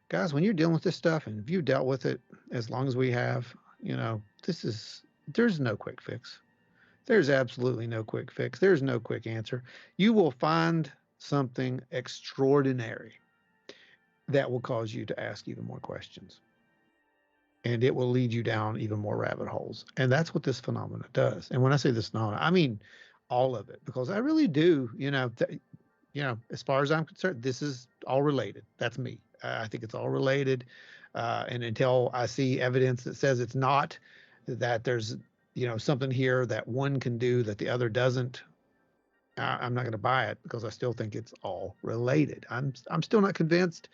Guys, when you're dealing with this stuff, and if you've dealt with it as long as we have, you know, there's no quick fix. There's absolutely no quick fix. There's no quick answer. You will find something extraordinary that will cause you to ask even more questions. And it will lead you down even more rabbit holes. And that's what this phenomena does. And when I say this phenomena, I mean all of it, because I really do, you know, as far as I'm concerned, this is all related. That's me. I think it's all related. And until I see evidence that says it's not, that there's, you know, something here that one can do that the other doesn't, I'm not going to buy it, because I still think it's all related. I'm still not convinced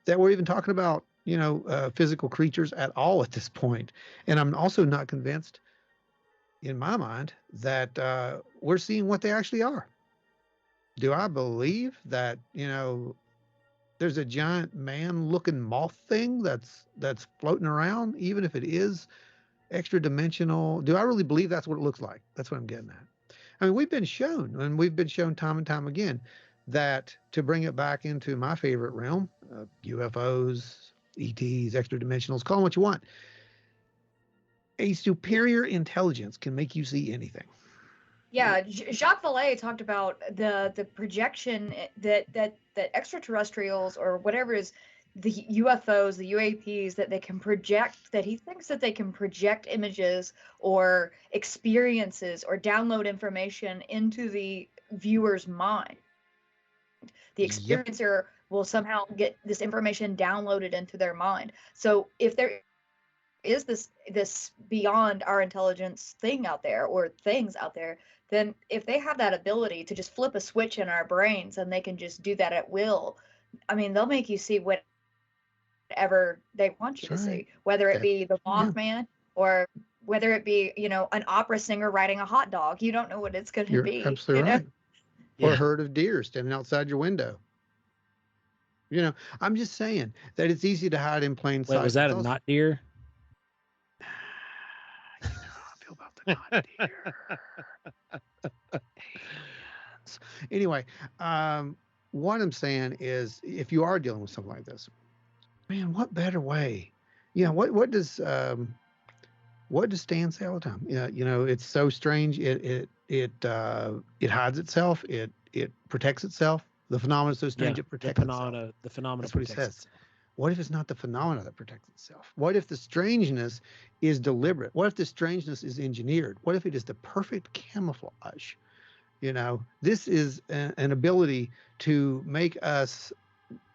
that we're even talking about, you know, physical creatures at all at this point. And I'm also not convinced, in my mind, that we're seeing what they actually are. Do I believe that, you know, there's a giant man-looking moth thing that's floating around, even if it is extra-dimensional? Do I really believe that's what it looks like? That's what I'm getting at. I mean, we've been shown time and time again, that, to bring it back into my favorite realm, UFOs, ETs, extra-dimensionals, call them what you want, a superior intelligence can make you see anything. Yeah, Jacques Vallée talked about the projection that extraterrestrials, or whatever is the UFOs, the UAPs, that they can project, that he thinks that they can project images or experiences or download information into the viewer's mind. The experiencer will somehow get this information downloaded into their mind. So if there is this beyond our intelligence thing out there, or things out there, then if they have that ability to just flip a switch in our brains and they can just do that at will, I mean, they'll make you see whatever they want you to That's right. see, whether it That- be the yeah. Mothman or whether it be, you know, an opera singer riding a hot dog. You don't know what it's going to You're be. absolutely you know? right. Or Yeah. a herd of deer standing outside your window. You know, I'm just saying that it's easy to hide in plain sight. Wait, was that It's a also- not deer? You know how I feel about the not deer. Aliens. Anyway, what I'm saying is, if you are dealing with something like this, man, what better way? You know, what does Stan say all the time? Yeah, you know, it's so strange. It hides itself. It protects itself. The phenomenon is so strange it protects itself. The phenomena That's what he protects says. itself. What if it's not the phenomena that protects itself? What if the strangeness is deliberate? What if the strangeness is engineered? What if it is the perfect camouflage? You know, this is an ability to make us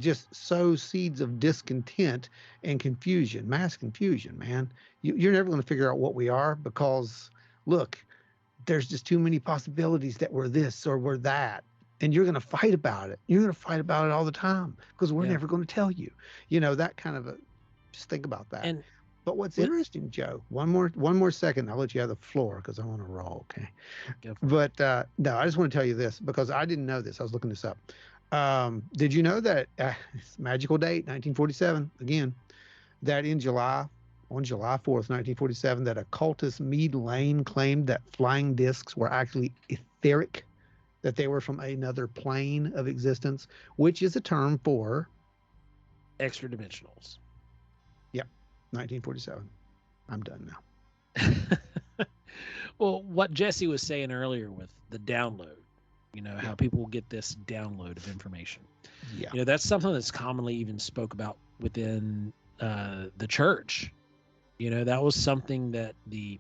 just sow seeds of discontent and confusion, mass confusion, man. You're never going to figure out what we are because, look, there's just too many possibilities that we're this or we're that. And you're going to fight about it. You're going to fight about it all the time because we're Yeah. never going to tell you. You know, that kind of a, just think about that. And But what's what- interesting, Joe, one more second. I'll let you have the floor because I want to roll. Okay. go for it. But no, I just want to tell you this because I didn't know this. I was looking this up. Did you know that it's magical date, 1947, again, that on July 4th, 1947, that occultist Meade Lane claimed that flying discs were actually etheric, that they were from another plane of existence, which is a term for Extra dimensionals. 1947. I'm done now. Well, what Jessi was saying earlier with the download, you know, how people get this download of information. Yeah. You know, that's something that's commonly even spoke about within the church. You know, that was something that the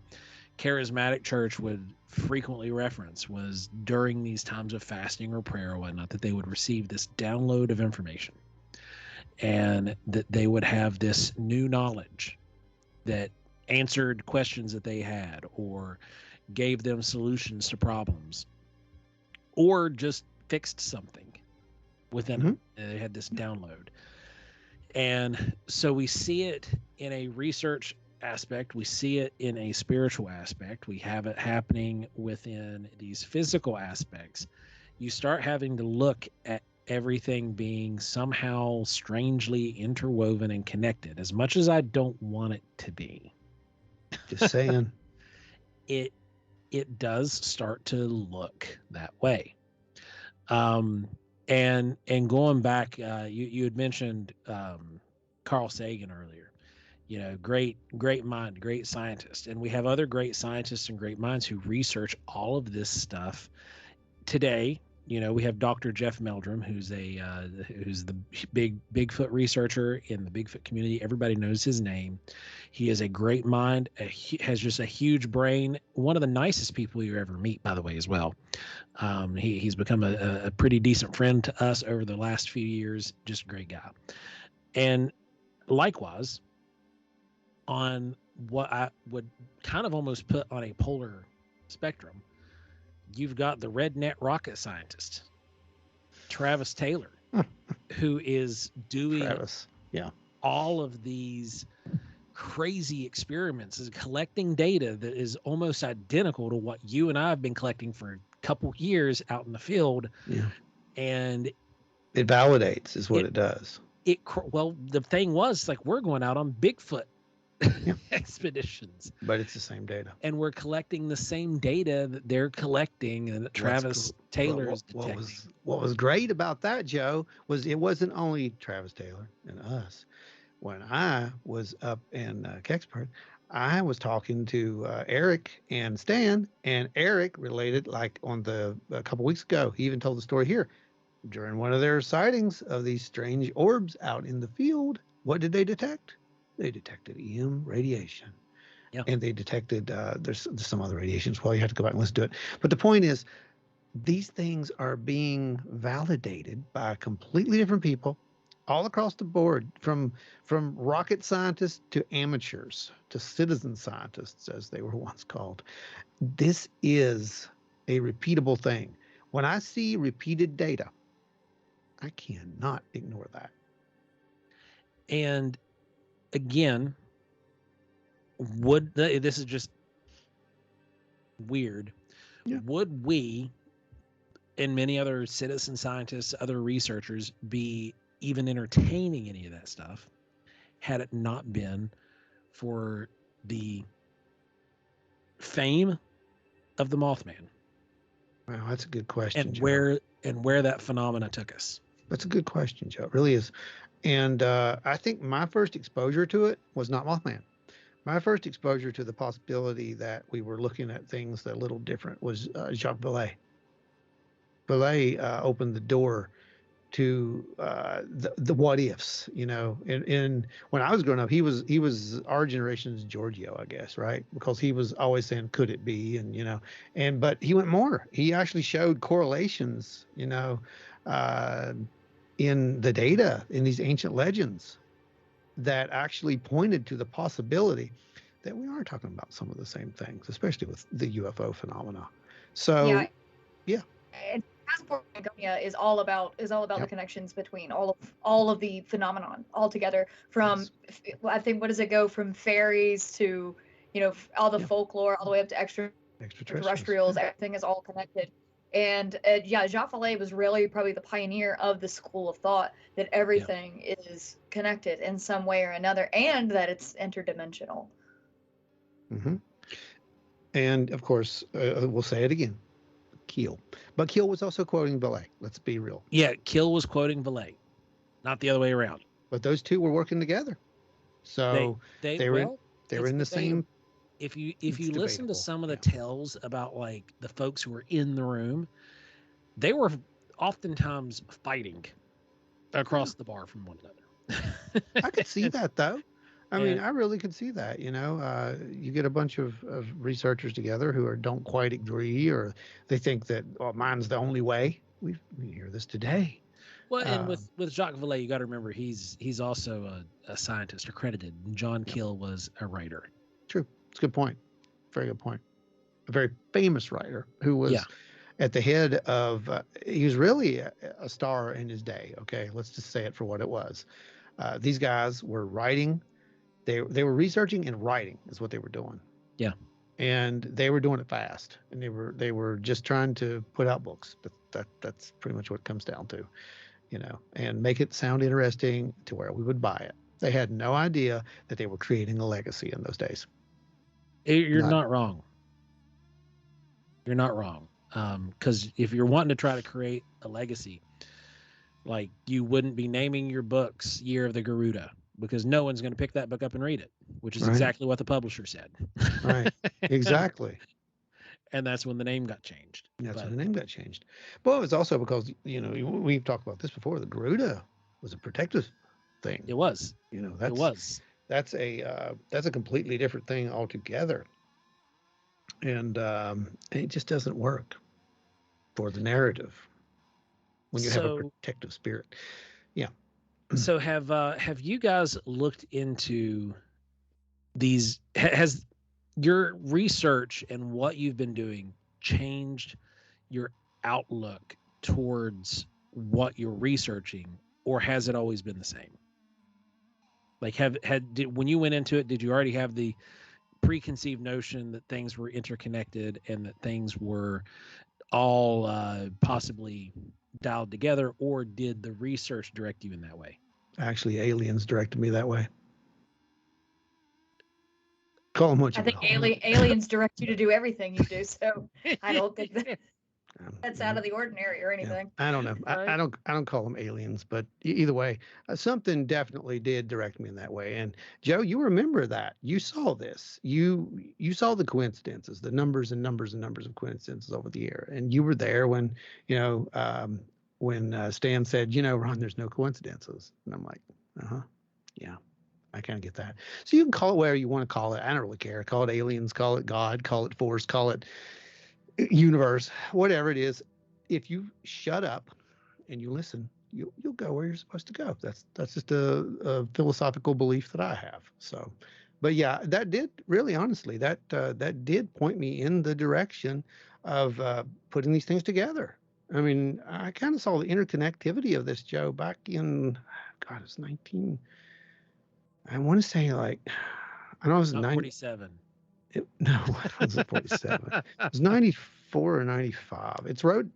charismatic church would frequently reference, was during these times of fasting or prayer or whatnot, that they would receive this download of information and that they would have this new knowledge that answered questions that they had or gave them solutions to problems or just fixed something within them. They had this download. And so we see it in a research aspect, we see it in a spiritual aspect, we have it happening within these physical aspects. You start having to look at everything being somehow strangely interwoven and connected, as much as I don't want it to be. Just saying. It does start to look that way. And going back, you had mentioned Carl Sagan earlier. You know, great mind, great scientist, and we have other great scientists and great minds who research all of this stuff today. You know, we have Dr. Jeff Meldrum, who's the big Bigfoot researcher in the Bigfoot community. Everybody knows his name. He is a great mind, has just a huge brain. One of the nicest people you ever meet, by the way, as well. He's become a pretty decent friend to us over the last few years. Just a great guy. And likewise, on what I would kind of almost put on a polar spectrum, you've got the redneck rocket scientist, Travis Taylor, who is doing all of these crazy experiments, is collecting data that is almost identical to what you and I have been collecting for a couple years out in the field. Yeah. And it validates is what it does. Well, the thing was, like, we're going out on Bigfoot expeditions, but it's the same data, and we're collecting the same data that they're collecting and that Travis Taylor is detecting. What was great about that, Joe, was it wasn't only Travis Taylor and us. When I was up in Kecksburg, I was talking to Eric and Stan, and Eric related, like a couple weeks ago, he even told the story here. During one of their sightings of these strange orbs out in the field, what did they detect? They detected EM radiation. Yeah. And they detected, there's some other radiations. Well, you have to go back and listen to it. But the point is, these things are being validated by completely different people all across the board, from rocket scientists to amateurs to citizen scientists, as they were once called. This is a repeatable thing. When I see repeated data, I cannot ignore that. And again, this is just weird. Yeah. Would we and many other citizen scientists, other researchers, be even entertaining any of that stuff had it not been for the fame of the Mothman? Well, that's a good question, And Joe. where that phenomena took us. That's a good question, Joe. It really is. And I think my first exposure to it was not Mothman. My first exposure to the possibility that we were looking at things that a little different was Jacques Vallée. Vallée opened the door to the what ifs, you know. And when I was growing up, he was our generation's Giorgio, I guess, right? Because he was always saying, "Could it be?" And you know, but he went more. He actually showed correlations, you know, uh, in the data in these ancient legends that actually pointed to the possibility that we are talking about some of the same things, especially with the UFO phenomena. Yeah. So, yeah. And Passport Patagonia is all about the Yep. connections between all of the phenomenon altogether. From Yes. I think, what does it go from fairies to, you know, all the Yeah. folklore all the way up to Extraterrestrials. extraterrestrials. Yeah. Everything is all connected. And yeah, Jacques Vallée was really probably the pioneer of the school of thought that everything is connected in some way or another, and that it's interdimensional. Mm-hmm. And of course, we'll say it again, Keel. But Keel was also quoting Vallée. Let's be real. Yeah, Kill was quoting Vallée, not the other way around. But those two were working together, so they were in the same. If you It's listen to debatable. some of the Yeah. tells about like the folks who were in the room, they were oftentimes fighting across the bar from one another. I could see that though. I mean, And I really could see that. You know, you get a bunch of researchers together who don't quite agree, or they think that, oh, mine's the only way. We hear this today. well, and with Jacques Vallée, you got to remember he's also a scientist accredited. John Yep. Keel was a writer. True. It's a good point. Very good point. A very famous writer who was at the head of. He was really a star in his day. Okay, let's just say it for what it was. These guys were writing. They were researching and writing is what they were doing. Yeah. And they were doing it fast, and they were just trying to put out books. But that's pretty much what it comes down to, you know, and make it sound interesting to where we would buy it. They had no idea that they were creating a legacy in those days. You're not wrong. You're not wrong. Because if you're wanting to try to create a legacy, like you wouldn't be naming your books Year of the Garuda, because no one's going to pick that book up and read it, which is exactly what the publisher said. Right. Exactly. And that's when the name got changed. When the name got changed. But it was also because, you know, we've talked about this before. The Garuda was a protective thing. It was. You know, that's a completely different thing altogether. And it just doesn't work for the narrative when you have a protective spirit. Yeah. So have you guys looked into these? Has your research and what you've been doing changed your outlook towards what you're researching, or has it always been the same? Like when you went into it, did you already have the preconceived notion that things were interconnected and that things were all possibly dialed together, or did the research direct you in that way? Actually, aliens directed me that way. Call them what you I think will. aliens direct you to do everything you do, so I don't think that's out of the ordinary or anything. Yeah. I don't know. Right. I don't call them aliens, but either way, something definitely did direct me in that way. And Joe, you remember that. You saw this. You saw the coincidences, the numbers and numbers and numbers of coincidences over the year. And you were there when, you know, when Stan said, you know, Ron, there's no coincidences. And I'm like, yeah. I kind of get that. So you can call it whatever you want to call it. I don't really care. Call it aliens, call it God, call it force, call it universe, whatever it is. If you shut up and you listen, you'll go where you're supposed to go. That's just a philosophical belief that I have. So, but yeah, that did really, honestly, that did point me in the direction of putting these things together. I mean, I kind of saw the interconnectivity of this, Joe, back in, God, it's 19, I want to say like, I know it was Not 90, 47. no, it wasn't 47. It was 94 or 95. It's wrote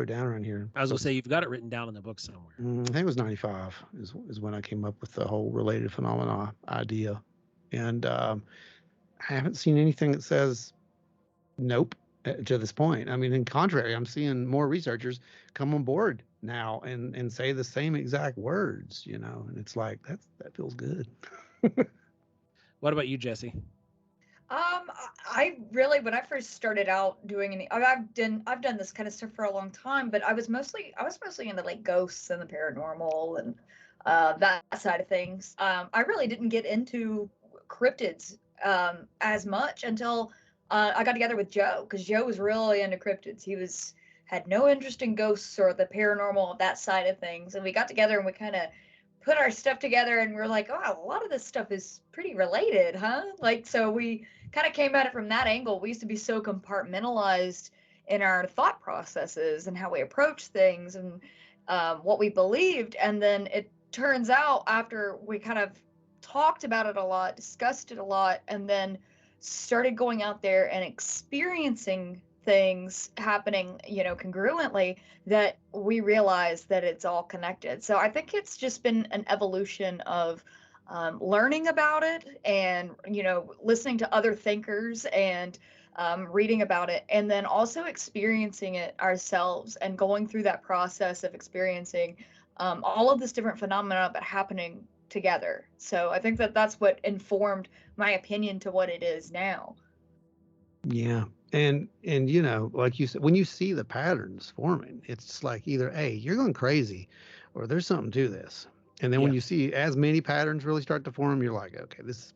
down around here. I was going to say, you've got it written down in the book somewhere. I think it was 95 is when I came up with the whole related phenomena idea. And I haven't seen anything that says nope to this point. I mean, in contrary, I'm seeing more researchers come on board now and say the same exact words, you know, and it's like, that feels good. What about you, Jessi? I really, when I first started out doing I've done this kind of stuff for a long time, but I was mostly into like ghosts and the paranormal and that side of things. I really didn't get into cryptids as much until I got together with Joe, because Joe was really into cryptids. He had no interest in ghosts or the paranormal, that side of things, and we got together and we kind of put our stuff together, and we're like, oh, a lot of this stuff is pretty related, huh? Like, so we kind of came at it from that angle. We used to be so compartmentalized in our thought processes and how we approach things and what we believed. And then it turns out, after we kind of talked about it a lot, discussed it a lot, and then started going out there and experiencing things happening, congruently, that we realized that it's all connected. So I think it's just been an evolution of learning about it and, listening to other thinkers and reading about it, and then also experiencing it ourselves and going through that process of experiencing all of this different phenomena but happening together. So I think that that's what informed my opinion to what it is now. Yeah. And like you said, when you see the patterns forming, it's like either you're going crazy, or there's something to this. And then when you see as many patterns really start to form, you're like, okay, this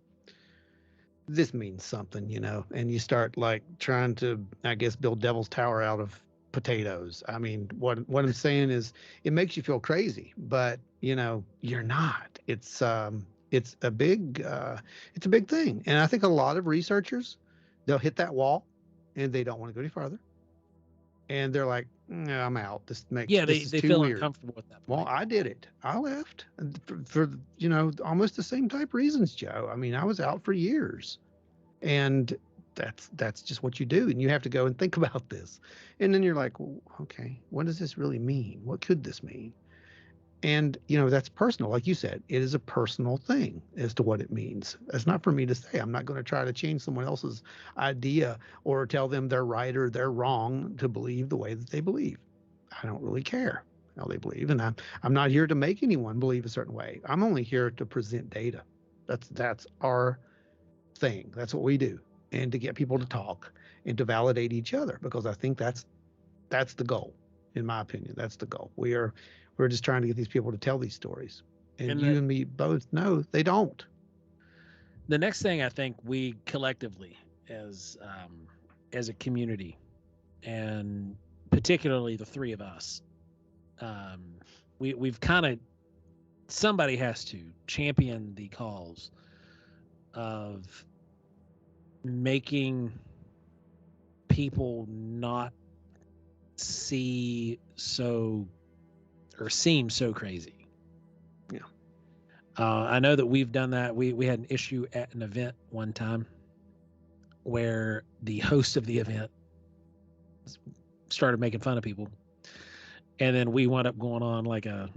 means something, and you start like trying to, I guess, build Devil's Tower out of potatoes. I mean, what I'm saying is, it makes you feel crazy, but you're not. It's a big thing. And I think a lot of researchers, they'll hit that wall and they don't want to go any farther. And they're like, no, I'm out. This is they too feel weird. uncomfortable with that Well, point. I did it. I left for almost the same type reasons, Joe. I mean, I was out for years, and that's just what you do. And you have to go and think about this. And then you're like, well, okay, what does this really mean? What could this mean? And, that's personal. Like you said, it is a personal thing as to what it means. It's not for me to say. I'm not going to try to change someone else's idea or tell them they're right or they're wrong to believe the way that they believe. I don't really care how they believe. And I'm not here to make anyone believe a certain way. I'm only here to present data. That's our thing. That's what we do. And to get people to talk and to validate each other, because I think that's the goal. In my opinion, that's the goal. We're just trying to get these people to tell these stories. And you and me both know they don't. The next thing I think we collectively, as a community, and particularly the three of us, we've kind of, somebody has to champion the cause of making people not seem so crazy. Yeah. I know that we've done that. We had an issue at an event one time where the host of the event started making fun of people, and then we wound up going on like a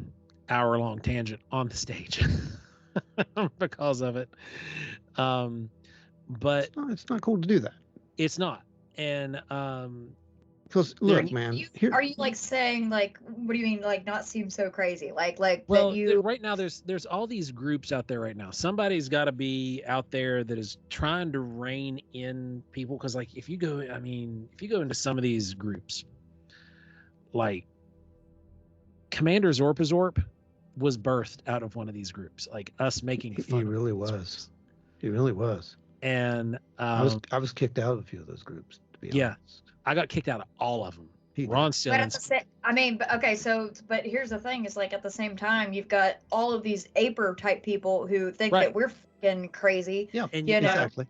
hour-long tangent on the stage because of it. But it's not cool to do that. It's not. And because look, man, are you like saying, like, what do you mean, like, not seem so crazy? Like well, that right now there's all these groups out there right now. Somebody's got to be out there that is trying to rein in people, because like if you go into some of these groups, like Commander Zorpazorp was birthed out of one of these groups, like us making fun. He really was. He really was. And I was kicked out of a few of those groups, to be honest. I got kicked out of all of them. Ron still. But here's the thing: is like at the same time, you've got all of these aper type people who think that we're fucking crazy. Yeah, and exactly.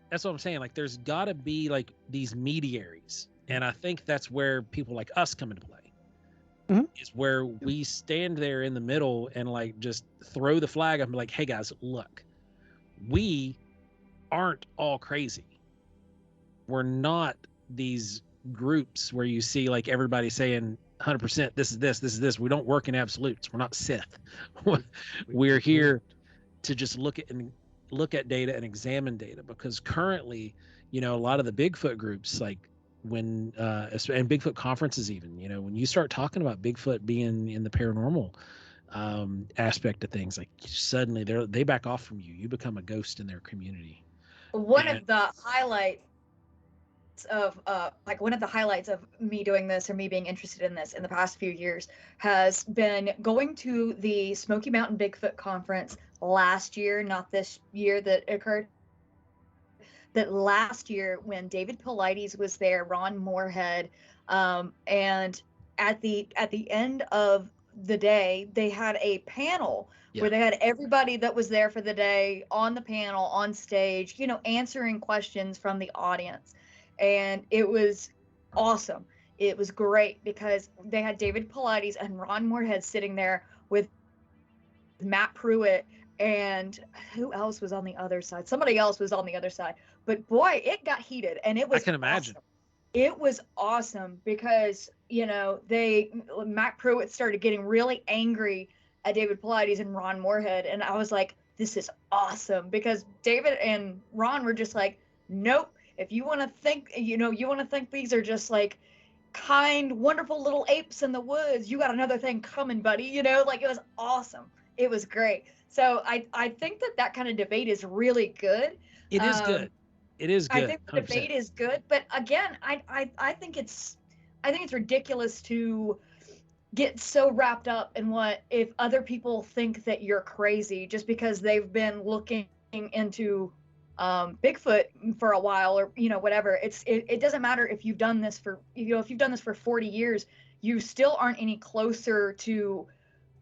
That's That's what I'm saying. Like, there's got to be like these mediaries, and I think that's where people like us come into play. Is where we stand there in the middle and like just throw the flag up and be like, hey guys, look, we aren't all crazy. We're not these groups where you see like everybody saying 100% this is this. We don't work in absolutes. We're not Sith. We're here to just look at data and examine data, because currently, you know, a lot of the Bigfoot groups, like when and Bigfoot conferences, even, you know, when you start talking about Bigfoot being in the paranormal aspect of things, like suddenly they back off from you. You become a ghost in their community. One of the highlights of me doing this, or me being interested in this in the past few years, has been going to the Smoky Mountain Bigfoot conference last year, not this year that occurred, that last year when David Paulides was there, Ron Moorhead, and at the end of the day, they had a panel where they had everybody that was there for the day on the panel, on stage, you know, answering questions from the audience. And it was awesome. It was great because they had David Paulides and Ron Moorhead sitting there with Matt Pruitt, and who else was on the other side? Somebody else was on the other side. But boy, it got heated, and it was, I can imagine. Awesome. It was awesome because, you know, Matt Pruitt started getting really angry at David Paulides and Ron Moorhead, and I was like, this is awesome, because David and Ron were just like, nope. If you want to think, you know, these are just like kind, wonderful little apes in the woods, you got another thing coming, buddy. You know, like, it was awesome. It was great. So I think that kind of debate is really good. It is good. It is good. I think the debate is good, but again, I think it's ridiculous to get so wrapped up in what if other people think that you're crazy just because they've been looking into Bigfoot for a while, or, you know, whatever. It doesn't matter if you've done this for, you know, if you've done this for 40 years, you still aren't any closer to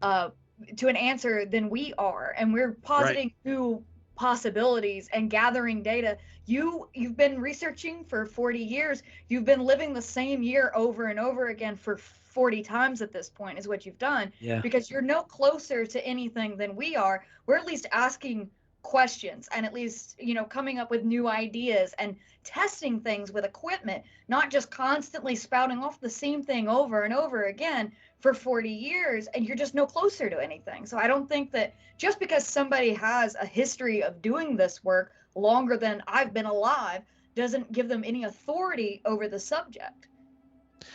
an answer than we are, and we're positing new possibilities and gathering data. You've been researching for 40 years. You've been living the same year over and over again for 40 times at this point, is what you've done. Yeah. Because you're no closer to anything than we are. We're at least asking questions and at least, you know, coming up with new ideas and testing things with equipment, not just constantly spouting off the same thing over and over again for 40 years, and you're just no closer to anything. So I don't think that just because somebody has a history of doing this work longer than I've been alive doesn't give them any authority over the subject.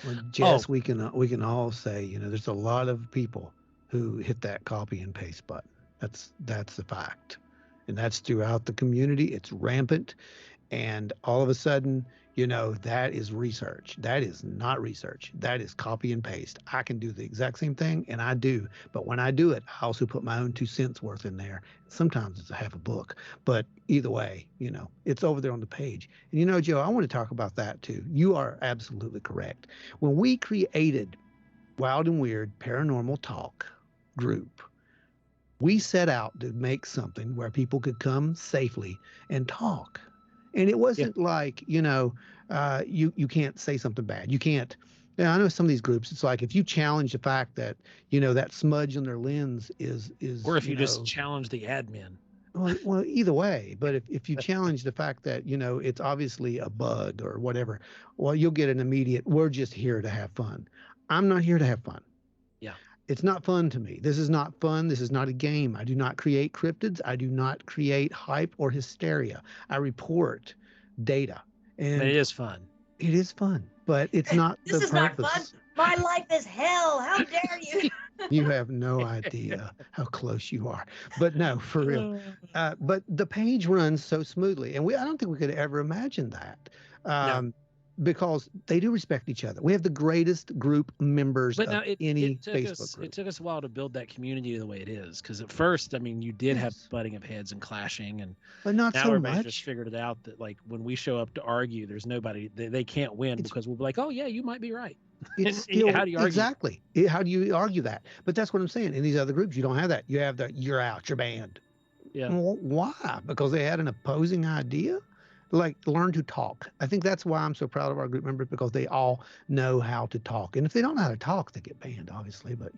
Well, Jess, we can all say, you know, there's a lot of people who hit that copy and paste button. That's the fact. And that's throughout the community. It's rampant. And all of a sudden, you know, that is research. That is not research. That is copy and paste. I can do the exact same thing, and I do. But when I do it, I also put my own 2 cents worth in there. Sometimes it's a half a book. But either way, you know, it's over there on the page. And, you know, Joe, I want to talk about that too. You are absolutely correct. When we created Wild and Weird Paranormal Talk group, we set out to make something where people could come safely and talk. And it wasn't like, you know, you can't say something bad. You can't. I know some of these groups, it's like if you challenge the fact that, you know, that smudge on their lens is or if you just challenge the admin. Well, either way. But if you challenge the fact that, you know, it's obviously a bug or whatever, well, you'll get an immediate, we're just here to have fun. I'm not here to have fun. Yeah. It's not fun to me. This is not fun. This is not a game. I do not create cryptids. I do not create hype or hysteria. I report data. And it is fun. It is fun, but it's not this the is purpose. not fun. My life is hell. How dare you? You have no idea how close you are. But no, for real. But the page runs so smoothly. And I don't think we could ever imagine that. No. Because they do respect each other. We have the greatest group members but of now any it took Facebook group. It took us a while to build that community the way it is. Because at first, I mean, you did have butting of heads and clashing, and but not now so everybody's much. just figured it out that like when we show up to argue, there's nobody. They can't win because we'll be like, oh yeah, you might be right. It's still, how do you argue? Exactly. How do you argue that? But that's what I'm saying. In these other groups, you don't have that. You have the you're out, you're banned. Yeah. Well, why? Because they had an opposing idea. like learn to talk. I think that's why I'm so proud of our group members, because they all know how to talk. And if they don't know how to talk, they get banned, obviously. But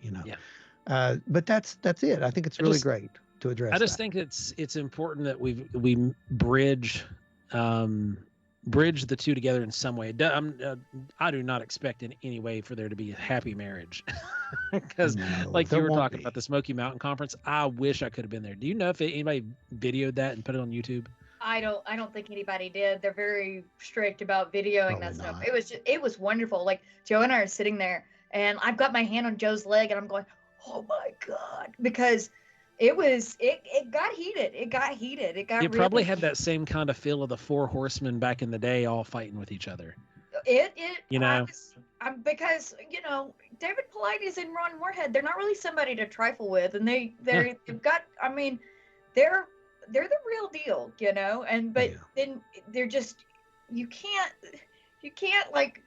but that's it. I think it's really great to address. I just think it's important that we bridge the two together in some way. I do not expect in any way for there to be a happy marriage, because like you were talking about the Smoky Mountain Conference, I wish I could have been there. Do you know if anybody videoed that and put it on YouTube? I don't think anybody did. They're very strict about videoing that stuff. It was wonderful. Like Joe and I are sitting there, and I've got my hand on Joe's leg, and I'm going, "Oh my God," because it got heated. It got heated. It really probably had that same kind of feel of the Four Horsemen back in the day, all fighting with each other. Because David Paulides and Ron Moorhead, they're not really somebody to trifle with, and they've got. I mean, they're the real deal, then they're just you can't like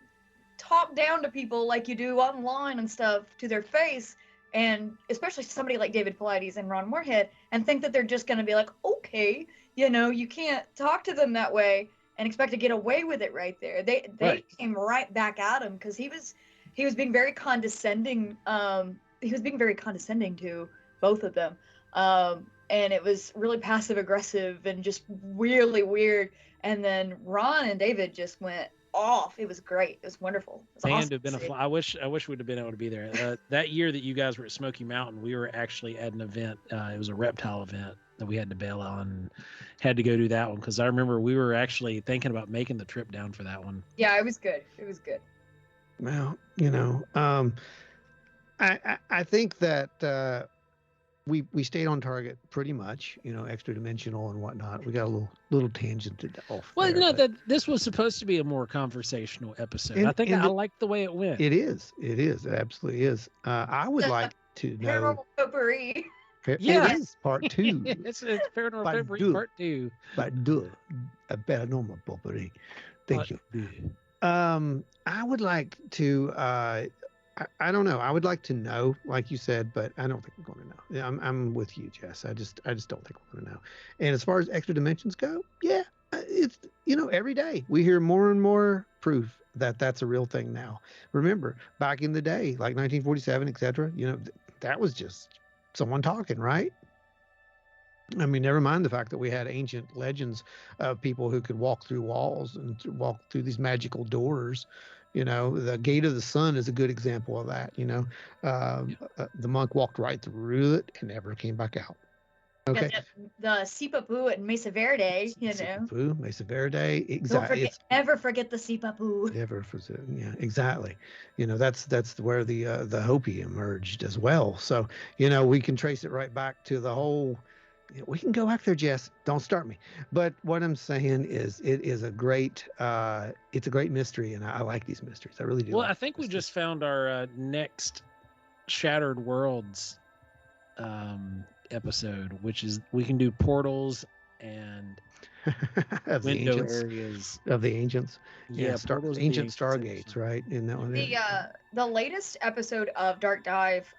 talk down to people like you do online and stuff to their face, and especially somebody like David Paulides and Ron Moorhead, and think that they're just going to be like, okay, you can't talk to them that way and expect to get away with it right there. They came right back at him because he was being very condescending. He was being very condescending to both of them. And it was really passive aggressive and just really weird. And then Ron and David just went off. It was great. It was wonderful. It was awesome. To have been I wish we'd have been able to be there. That year that you guys were at Smoky Mountain, we were actually at an event. It was a reptile event that we had to bail on, and had to go do that one because I remember we were actually thinking about making the trip down for that one. Yeah, it was good. It was good. Well, I think that we stayed on target pretty much, extra dimensional and whatnot. We got a little tangented off. Well, that this was supposed to be a more conversational episode. I think I like the way it went. It is. It absolutely is. I would like to know. Paranormal Potpourri. Yeah, it is part 2. it's Paranormal Potpourri part 2. Perdue, a Paranormal Potpourri. Thank you. I would like to. I don't know. I would like to know, like you said, but I don't think we're going to know. I'm with you, Jess. I just don't think we're going to know. And as far as extra dimensions go, it's every day we hear more and more proof that that's a real thing now. Remember, back in the day, like 1947, etc. That was just someone talking, right? I mean, never mind the fact that we had ancient legends of people who could walk through walls and walk through these magical doors. The Gate of the Sun is a good example of that. The monk walked right through it and never came back out. Okay. The Sipapu at Mesa Verde, Sipapu, Mesa Verde, exactly. Never forget the Sipapu. Never forget. Yeah, exactly. That's where the Hopi emerged as well. So we can trace it right back to the whole. We can go back there, Jess. Don't start me. But what I'm saying is, it is a great. It's a great mystery, and I like these mysteries. I really do. Well, I think we just found our next Shattered Worlds episode, which is we can do portals and window areas of the ancients. Yeah, ancient stargates, right? In that one. The latest episode of Dark Dive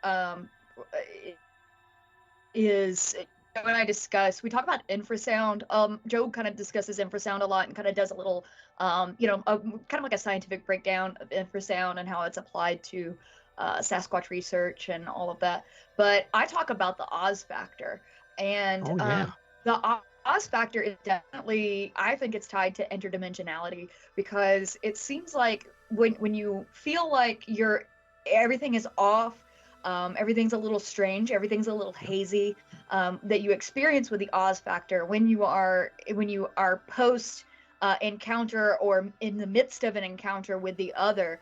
is. When I discuss, we talk about infrasound. Joe kind of discusses infrasound a lot and kind of does a little, kind of like a scientific breakdown of infrasound and how it's applied to Sasquatch research and all of that. But I talk about the Oz factor, and the Oz factor is definitely, I think it's tied to interdimensionality, because it seems like when you feel like everything is off. Everything's a little strange. Everything's a little hazy. That you experience with the Oz factor when you are post encounter or in the midst of an encounter with the other.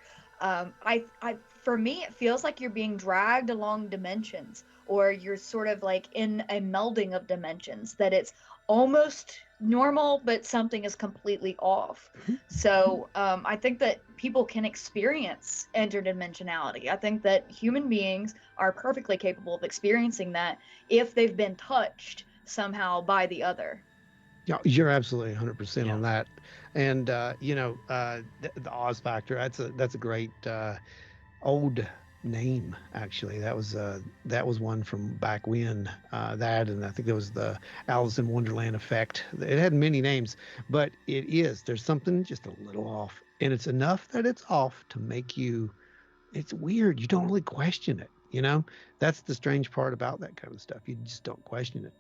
For me, it feels like you're being dragged along dimensions, or you're sort of like in a melding of dimensions. That it's almost normal, but something is completely off. So I think that people can experience interdimensionality. I think that human beings are perfectly capable of experiencing that if they've been touched somehow by the other. Yeah, you're absolutely 100% on that. And the Oz factor, that's a great old name actually. That was one from back when. That, and I think there was the Alice in Wonderland effect. It had many names, but there's something just a little off, and it's enough that it's off to make you. It's weird. You don't really question it. That's the strange part about that kind of stuff. You just don't question it.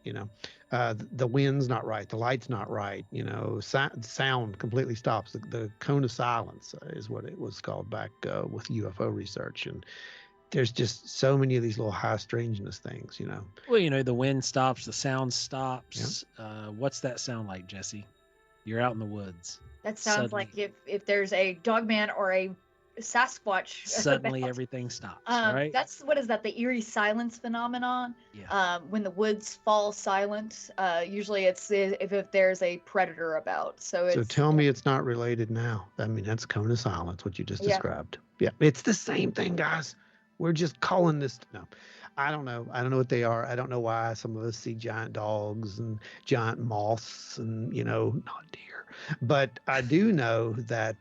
The wind's not right, the light's not right. Sound completely stops. The cone of silence is what it was called back with UFO research. And there's just so many of these little high strangeness things. Well, the wind stops, the sound stops. What's that sound like, Jessi? You're out in the woods. That sounds like if there's a dogman or a Sasquatch. Suddenly everything stops, right? What is that? The eerie silence phenomenon. Yeah. When the woods fall silent, usually it's if there's a predator about. So tell me it's not related now. I mean, that's cone of silence, what you just described. Yeah, it's the same thing, guys. We're just calling this. No, I don't know. I don't know what they are. I don't know why some of us see giant dogs and giant moths and not deer. But I do know that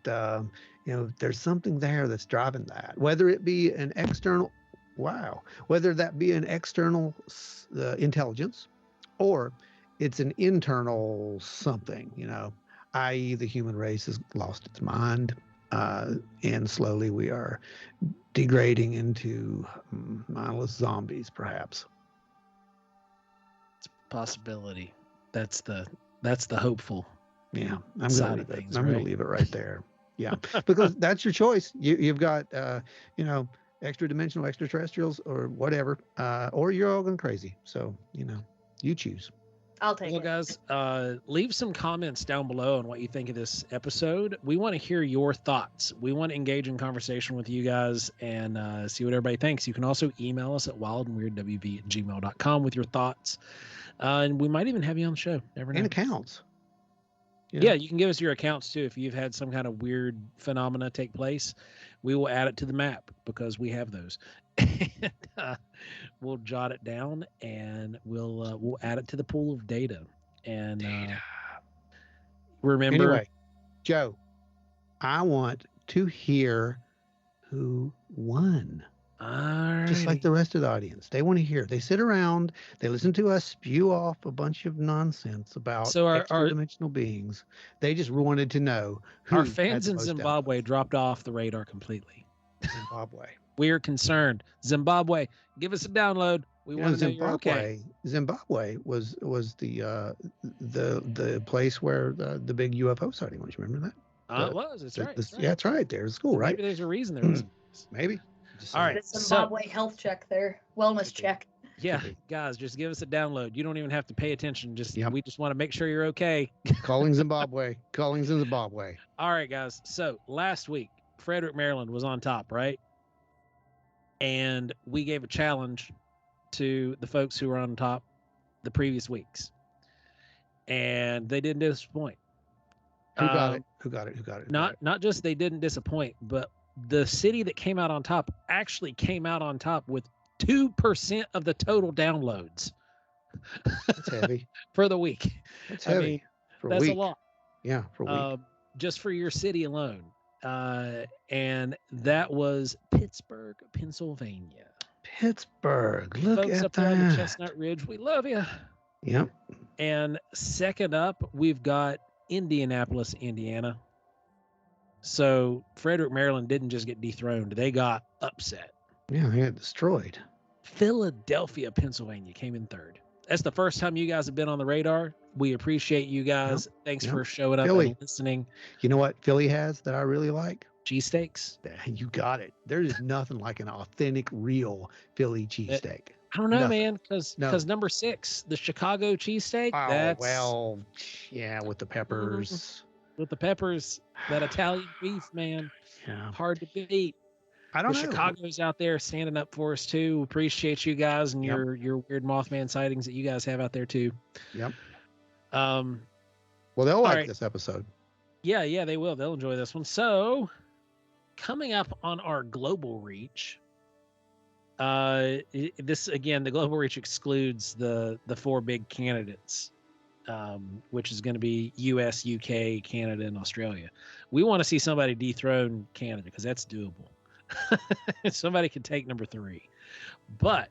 there's something there that's driving that. Whether it be an external, whether that be an external intelligence, or it's an internal something. I.e., the human race has lost its mind, and slowly we are degrading into mindless zombies, perhaps. It's a possibility. That's the hopeful. Yeah, I'm going to leave it right there. Yeah, because that's your choice. You've got extra dimensional extraterrestrials or whatever, or you're all going crazy. So you choose. I'll take it. Well, guys, leave some comments down below on what you think of this episode. We want to hear your thoughts. We want to engage in conversation with you guys and see what everybody thinks. You can also email us at wildandweirdwv@gmail.com with your thoughts. And we might even have you on the show. Never know. And accounts. Yeah, you can give us your accounts too. If you've had some kind of weird phenomena take place, we will add it to the map because we have those. And we'll jot it down and we'll add it to the pool of data. And remember, anyway, Joe, I want to hear who won. Just like the rest of the audience. They want to hear. They sit around, they listen to us spew off a bunch of nonsense about extra-dimensional beings. They just wanted to know who our fans in Zimbabwe dropped off the radar completely. Zimbabwe. We're concerned. Zimbabwe, give us a download. We want to know you're okay. Zimbabwe was the place where the big UFO sighting was. You remember that? It was. It's right. Yeah, that's right. There's school, right? Maybe there's a reason there was. Maybe. All right. Zimbabwe health check there. Wellness check. Yeah, guys, just give us a download. You don't even have to pay attention. We just want to make sure you're okay. Calling Zimbabwe. Calling Zimbabwe. All right, guys. So last week, Frederick, Maryland was on top, right? And we gave a challenge to the folks who were on top the previous weeks. And they didn't disappoint. Who got it? Not just they didn't disappoint, but the city that came out on top actually came out on top with 2% of the total downloads. That's heavy. For the week. That's heavy. I mean, that's a lot. Yeah, for a week. Just for your city alone. And that was Pittsburgh, Pennsylvania. Pittsburgh. Look folks at up that. there on the Chestnut Ridge. We love you. Yep. And second up, we've got Indianapolis, Indiana. So Frederick, Maryland didn't just get dethroned. They got upset. Yeah, they got destroyed. Philadelphia, Pennsylvania came in third. That's the first time you guys have been on the radar. We appreciate you guys. Yep. Thanks for showing up and listening. You know what Philly has that I really like? Cheesesteaks. You got it. There's nothing like an authentic, real Philly cheesesteak. I don't know, man, because number 6, the Chicago cheesesteak. Oh, yeah, with the peppers. With the peppers, that Italian beef, man. Yeah. Hard to beat. I don't know. Chicago's out there standing up for us too. Appreciate you guys and your weird Mothman sightings that you guys have out there too. Yep. Well, they'll like this episode. Yeah, they will. They'll enjoy this one. So, coming up on our global reach, this again, the global reach excludes the 4 big candidates. Which is going to be US, UK, Canada, and Australia. We want to see somebody dethrone Canada because that's doable. Somebody could take number 3. But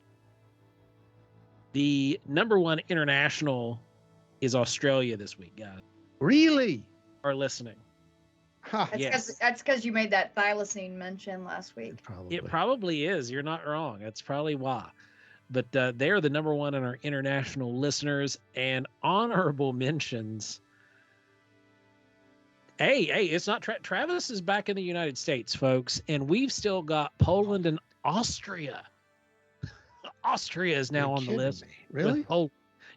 the number 1 international is Australia this week, guys. Really? Are listening. Huh. Yes. That's because you made that thylacine mention last week. It probably is. You're not wrong. That's probably why. But they're the number 1 in our international listeners and honorable mentions. Hey, it's not Travis is back in the United States, folks, and we've still got Poland and Austria. Austria is now on the list. Me. Really? Oh,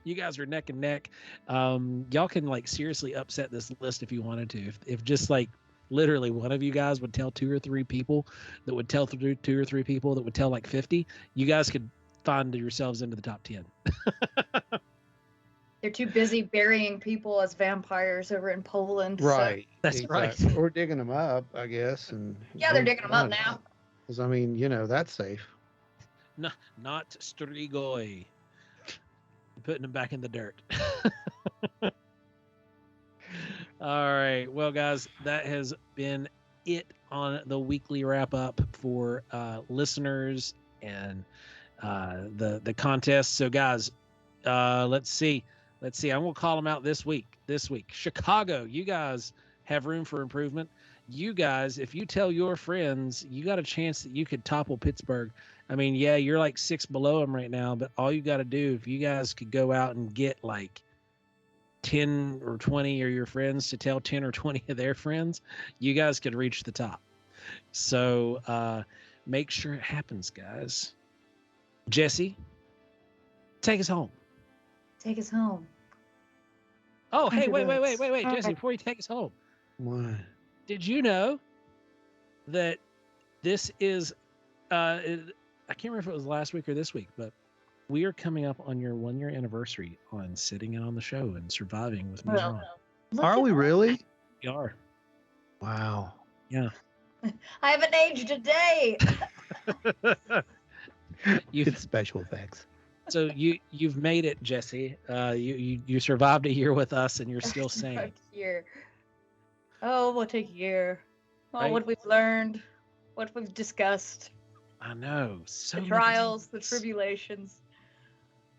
you guys are neck and neck. Y'all can like seriously upset this list if you wanted to. If just like literally one of you guys would tell 2 or 3 people that would tell 2 or 3 people that would tell like 50, you guys could find yourselves into the top 10. They're too busy burying people as vampires over in Poland. Right. So. That's right. Or digging them up, I guess. And yeah, they're digging them up now. Because, I mean, that's safe. No, not Strigoi. Putting them back in the dirt. All right. Well, guys, that has been it on the weekly wrap up for listeners and the contest. So, guys, let's see. I'm going to call them out this week. Chicago, you guys have room for improvement. You guys, if you tell your friends, you got a chance that you could topple Pittsburgh. I mean, yeah, you're like 6 below them right now, but all you got to do, if you guys could go out and get like 10 or 20 of your friends to tell 10 or 20 of their friends, you guys could reach the top. So make sure it happens, guys. Jessi, take us home. Take us home. Oh, hey, wait, Jessi, before you take us home. What? Did you know that this is, I can't remember if it was last week or this week, but we are coming up on your 1-year anniversary on sitting in on the show and surviving with me. Are we really? We are. Wow. Yeah. I haven't aged a day. It's special effects. So you've made it, Jessi. You survived a year with us, and you're still sane. A year. Oh, what a year! Oh, Right? what we've learned, what we've discussed, I know. So the many trials, the things. tribulations.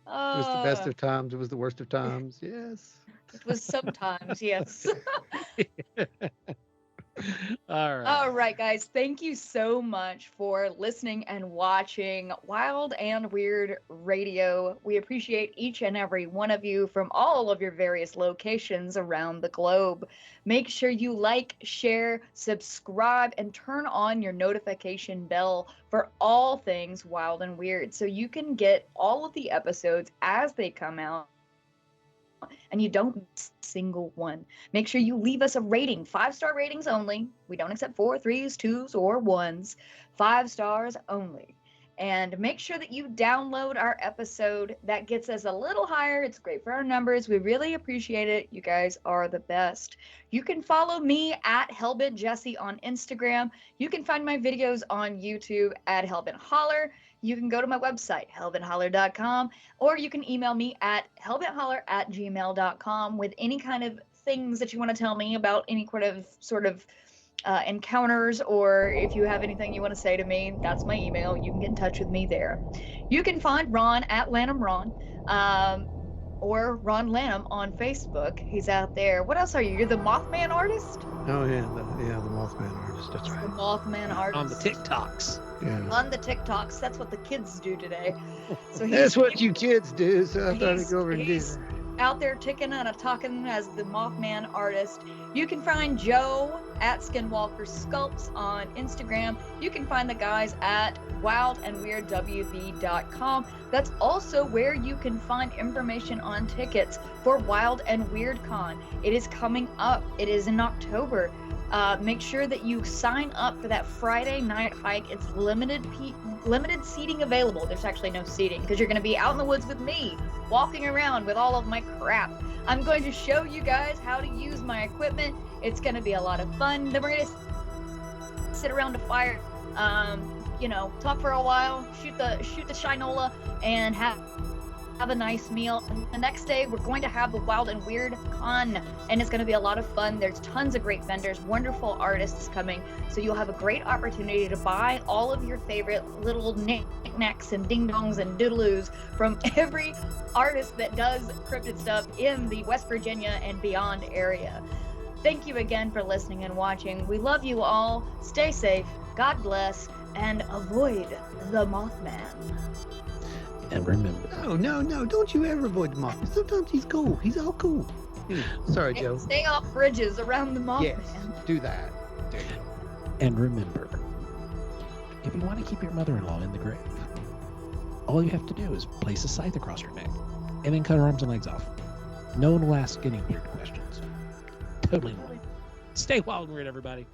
It was the best of times. It was the worst of times. Yes. It was sometimes, yes. All right. All right, guys. Thank you so much for listening and watching Wild and Weird Radio. We appreciate each and every one of you from all of your various locations around the globe. Make sure you like, share, subscribe, and turn on your notification bell for all things Wild and Weird so you can get all of the episodes as they come out. And you don't miss a single one. Make sure you leave us a rating. 5-star ratings only. We don't accept 4, 3s, 2s, or 1s. 5 stars only. And make sure that you download our episode. That gets us a little higher. It's great for our numbers. We really appreciate it. You guys are the best. You can follow me at Hellbent Jessi on Instagram. You can find my videos on YouTube at Hellbent Holler. You can go to my website, hellbentholler.com, or you can email me at hellbentholler@gmail.com with any kind of things that you want to tell me about any sort of encounters, or if you have anything you want to say to me, that's my email. You can get in touch with me there. You can find Ron at Lanham Ron, or Ron Lanham on Facebook. He's out there. What else are you? You're the Mothman artist? Oh, yeah. The Mothman artist. That's right. The Mothman artist. On the TikToks. Yeah. On the TikToks. That's what the kids do today. So That's what you kids do, so I thought I'd go over and do he's that. out there ticking and talking as the Mothman artist. You can find Joe at Skinwalker Sculpts on Instagram. You can find the guys at wildandweirdwv.com. That's also where you can find information on tickets for Wild and Weird Con. It is coming up. It is in October. Make sure that you sign up for that Friday night hike. It's limited seating available. There's actually no seating because you're going to be out in the woods with me, walking around with all of my crap. I'm going to show you guys how to use my equipment. It's going to be a lot of fun. Then we're going to sit around a fire, talk for a while, shoot the shinola, and have have a nice meal. And the next day, we're going to have the Wild and Weird Con, and it's going to be a lot of fun. There's tons of great vendors, wonderful artists coming, so you'll have a great opportunity to buy all of your favorite little knickknacks and ding-dongs and doodaloos from every artist that does cryptid stuff in the West Virginia and beyond area. Thank you again for listening and watching. We love you all. Stay safe, God bless, and avoid the Mothman. And remember, No, don't you ever avoid the Mothman. Sometimes he's cool. He's all cool. Sorry, Joe. Stay off bridges around the Mothman. Yes, do that. and remember, if you want to keep your mother-in-law in the grave, all you have to do is place a scythe across her neck and then cut her arms and legs off. No one will ask any weird questions. Totally normal. Stay wild and weird, everybody.